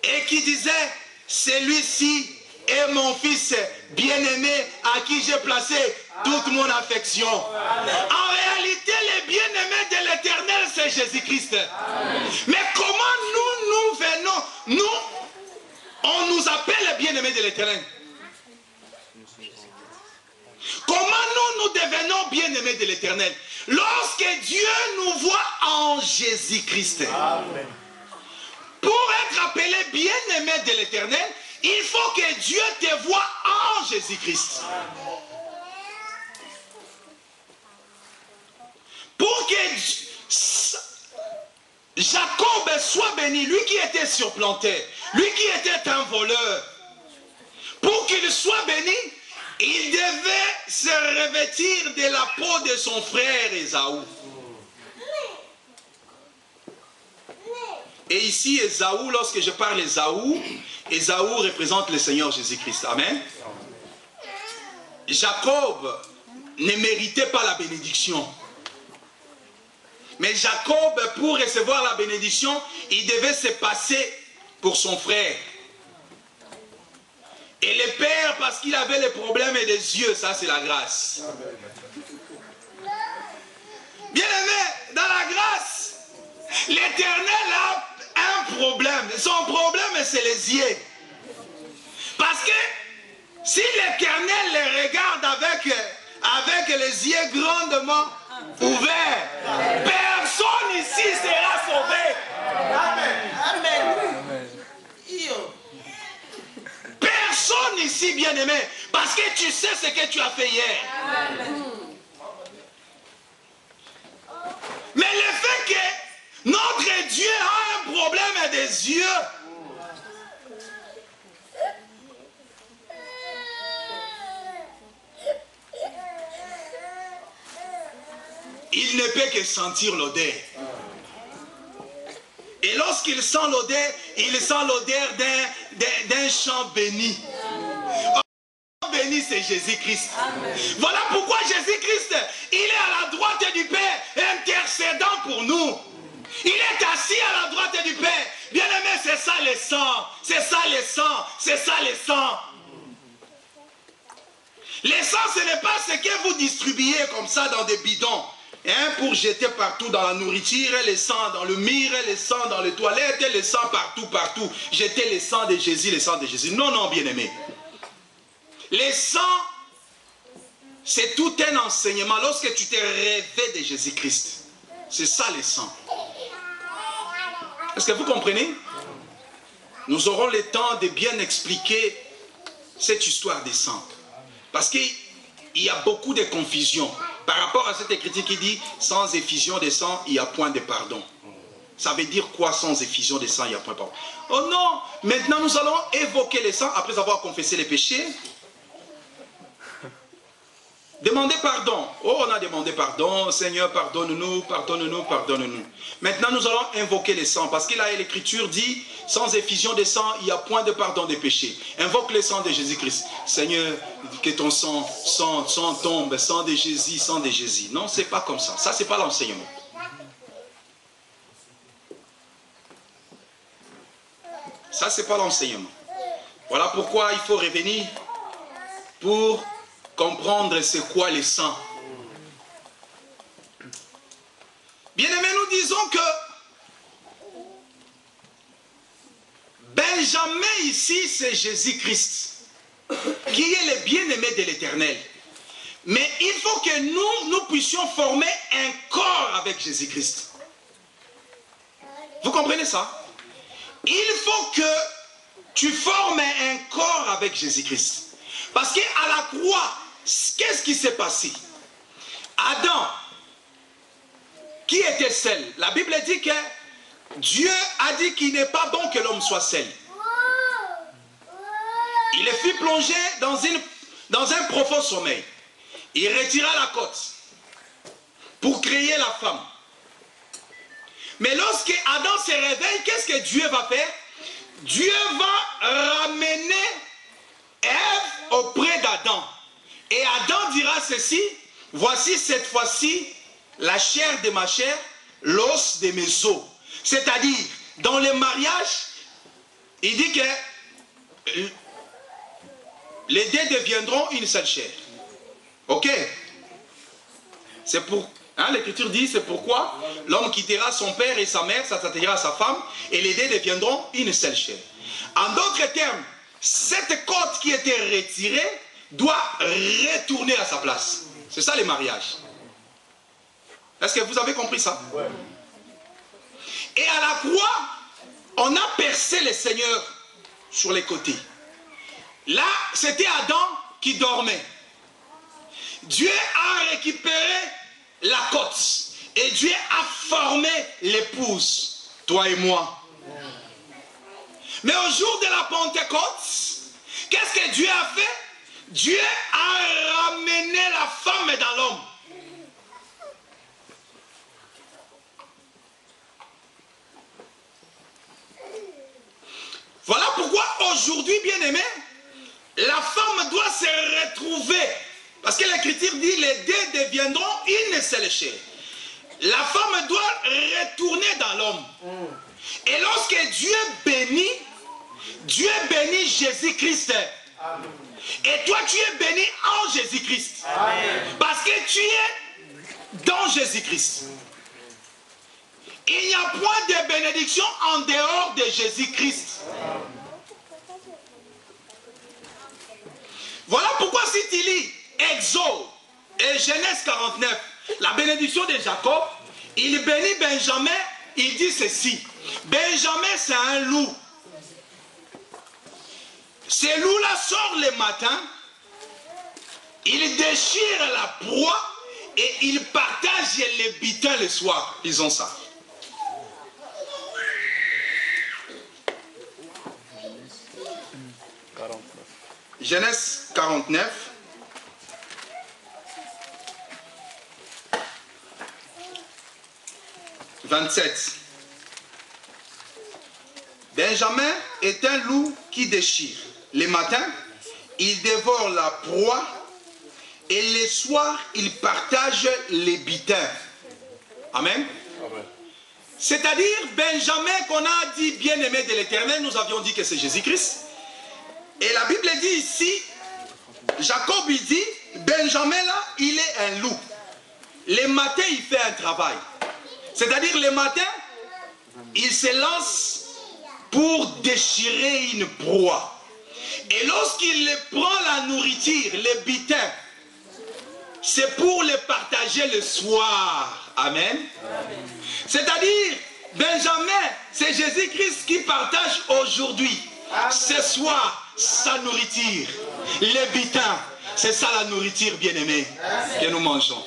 et qui disait, celui-ci est mon fils bien-aimé à qui j'ai placé toute mon affection. En réalité, les bien-aimés de l'Éternel, c'est Jésus-Christ. Mais comment nous venons, on nous appelle bien-aimés de l'Éternel. Comment nous devenons bien-aimés de l'Éternel? Lorsque Dieu nous voit en Jésus-Christ. Pour être appelé bien-aimé de l'Éternel, il faut que Dieu te voie en Jésus-Christ. Pour que Jacob soit béni, lui qui était surplanté, lui qui était un voleur, pour qu'il soit béni, il devait se revêtir de la peau de son frère Ésaü. Et ici, Ésaü, lorsque je parle Ésaü, Ésaü représente le Seigneur Jésus-Christ. Amen. Jacob ne méritait pas la bénédiction. Mais Jacob, pour recevoir la bénédiction, il devait se passer pour son frère. Et le père, parce qu'il avait les problèmes des yeux, ça c'est la grâce. Bien aimé, dans la grâce, l'Éternel a un problème. Son problème, c'est les yeux. Parce que si l'Éternel les regarde avec les yeux grandement ouverts, personne ici sera sauvé. Amen. Amen. Personne ici, bien-aimé, parce que tu sais ce que tu as fait hier. Amen. Dieu a un problème des yeux. Il ne peut que sentir l'odeur. Et lorsqu'il sent l'odeur, il sent l'odeur d'un champ béni. Béni, c'est Jésus-Christ. Voilà pourquoi Jésus-Christ, il est à la droite du Père, intercédant pour nous. Il est assis à la droite du Père. Bien aimé, c'est ça le sang. C'est ça le sang. C'est ça le sang. Le sang, ce n'est pas ce que vous distribuez comme ça dans des bidons. Hein, pour jeter partout dans la nourriture, le sang dans le mur, le sang dans les toilettes, le sang partout, partout. Jeter le sang de Jésus, le sang de Jésus. Non, non, bien aimé. Le sang, c'est tout un enseignement. Lorsque tu te réveilles de Jésus-Christ, c'est ça le sang. Est-ce que vous comprenez? Nous aurons le temps de bien expliquer cette histoire des sang. Parce qu'il y a beaucoup de confusion. Par rapport à cette écriture qui dit « Sans effusion de sang, il n'y a point de pardon ». Ça veut dire quoi sans effusion de sang, il n'y a point de pardon? Oh non! Maintenant nous allons évoquer le sang après avoir confessé les péchés. Demandez pardon. Oh, on a demandé pardon. Seigneur, pardonne-nous, pardonne-nous, pardonne-nous. Maintenant, nous allons invoquer le sang. Parce que là, l'Écriture dit, sans effusion de sang, il n'y a point de pardon des péchés. Invoque le sang de Jésus-Christ. Seigneur, que ton sang tombe, sang de Jésus, sang de Jésus. Non, c'est pas comme ça. Ça, c'est pas l'enseignement. Ça, c'est pas l'enseignement. Voilà pourquoi il faut revenir pour comprendre c'est quoi le sang. Bien-aimés, nous disons que Benjamin ici, c'est Jésus-Christ, qui est le bien-aimé de l'Éternel. Mais il faut que nous puissions former un corps avec Jésus-Christ. Vous comprenez ça? Il faut que tu formes un corps avec Jésus-Christ. Parce qu'à la croix, qu'est-ce qui s'est passé? Adam, qui était seul? La Bible dit que Dieu a dit qu'il n'est pas bon que l'homme soit seul. Il le fit plonger dans un profond sommeil. Il retira la côte pour créer la femme. Mais lorsque Adam se réveille, qu'est-ce que Dieu va faire? Dieu va ramener Ève auprès d'Adam. Et Adam dira ceci: voici cette fois-ci la chair de ma chair, l'os de mes os. C'est-à-dire, dans le mariage, il dit que les deux deviendront une seule chair. Ok? C'est pour... l'Écriture dit, c'est pourquoi l'homme quittera son père et sa mère, s'attachera à sa femme, et les deux deviendront une seule chair. En d'autres termes, cette côte qui était retirée doit retourner à sa place. C'est ça le mariage. Est-ce que vous avez compris ça? Ouais. Et à la croix, on a percé le Seigneur sur les côtés. Là, c'était Adam qui dormait. Dieu a récupéré la côte. Et Dieu a formé l'épouse, toi et moi. Mais au jour de la Pentecôte, qu'est-ce que Dieu a fait? Dieu a ramené la femme dans l'homme. Voilà pourquoi aujourd'hui, bien-aimés, la femme doit se retrouver. Parce que l'Écriture dit, les deux deviendront une seule chair. La femme doit retourner dans l'homme. Et lorsque Dieu bénit Jésus-Christ. Et toi, tu es béni en Jésus-Christ. Parce que tu es dans Jésus-Christ. Il n'y a point de bénédiction en dehors de Jésus-Christ. Voilà pourquoi si tu lis Exode et Genèse 49, la bénédiction de Jacob, il bénit Benjamin, il dit ceci: Benjamin, c'est un loup. Ce loup-là sort le matin, il déchire la proie et il partage les butins le soir. Ils ont ça. Genèse 49. « 27. Benjamin est un loup qui déchire. Les matins, il dévore la proie et les soirs, il partage les bitins. » Amen. Amen. C'est-à-dire, Benjamin qu'on a dit bien-aimé de l'Éternel, nous avions dit que c'est Jésus-Christ. Et la Bible dit ici, Jacob il dit, Benjamin là, il est un loup. Les matins, il fait un travail. C'est-à-dire, les matins, il se lance pour déchirer une proie. Et lorsqu'il prend la nourriture, les bitins, c'est pour les partager le soir. Amen. C'est-à-dire, Benjamin, c'est Jésus-Christ qui partage aujourd'hui, ce soir, sa nourriture. Les bitins, c'est ça la nourriture, bien-aimée, que nous mangeons.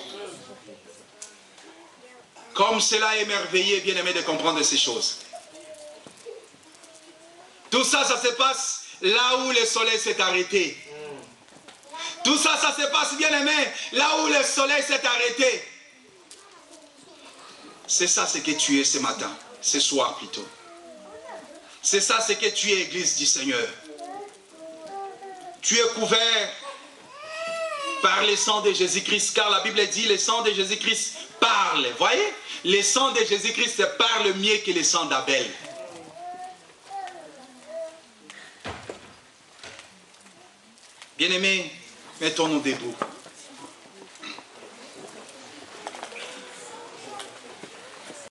Comme cela est merveilleux, bien-aimé, de comprendre ces choses. Tout ça, ça se passe là où le soleil s'est arrêté. Tout ça, ça se passe, bien-aimé, là où le soleil s'est arrêté. C'est ça ce que tu es ce matin, ce soir plutôt. C'est ça ce que tu es, Église du Seigneur. Tu es couvert par le sang de Jésus-Christ, car la Bible dit le sang de Jésus-Christ parle. Voyez, le sang de Jésus-Christ parle mieux que le sang d'Abel. Bien-aimés, mettons-nous debout.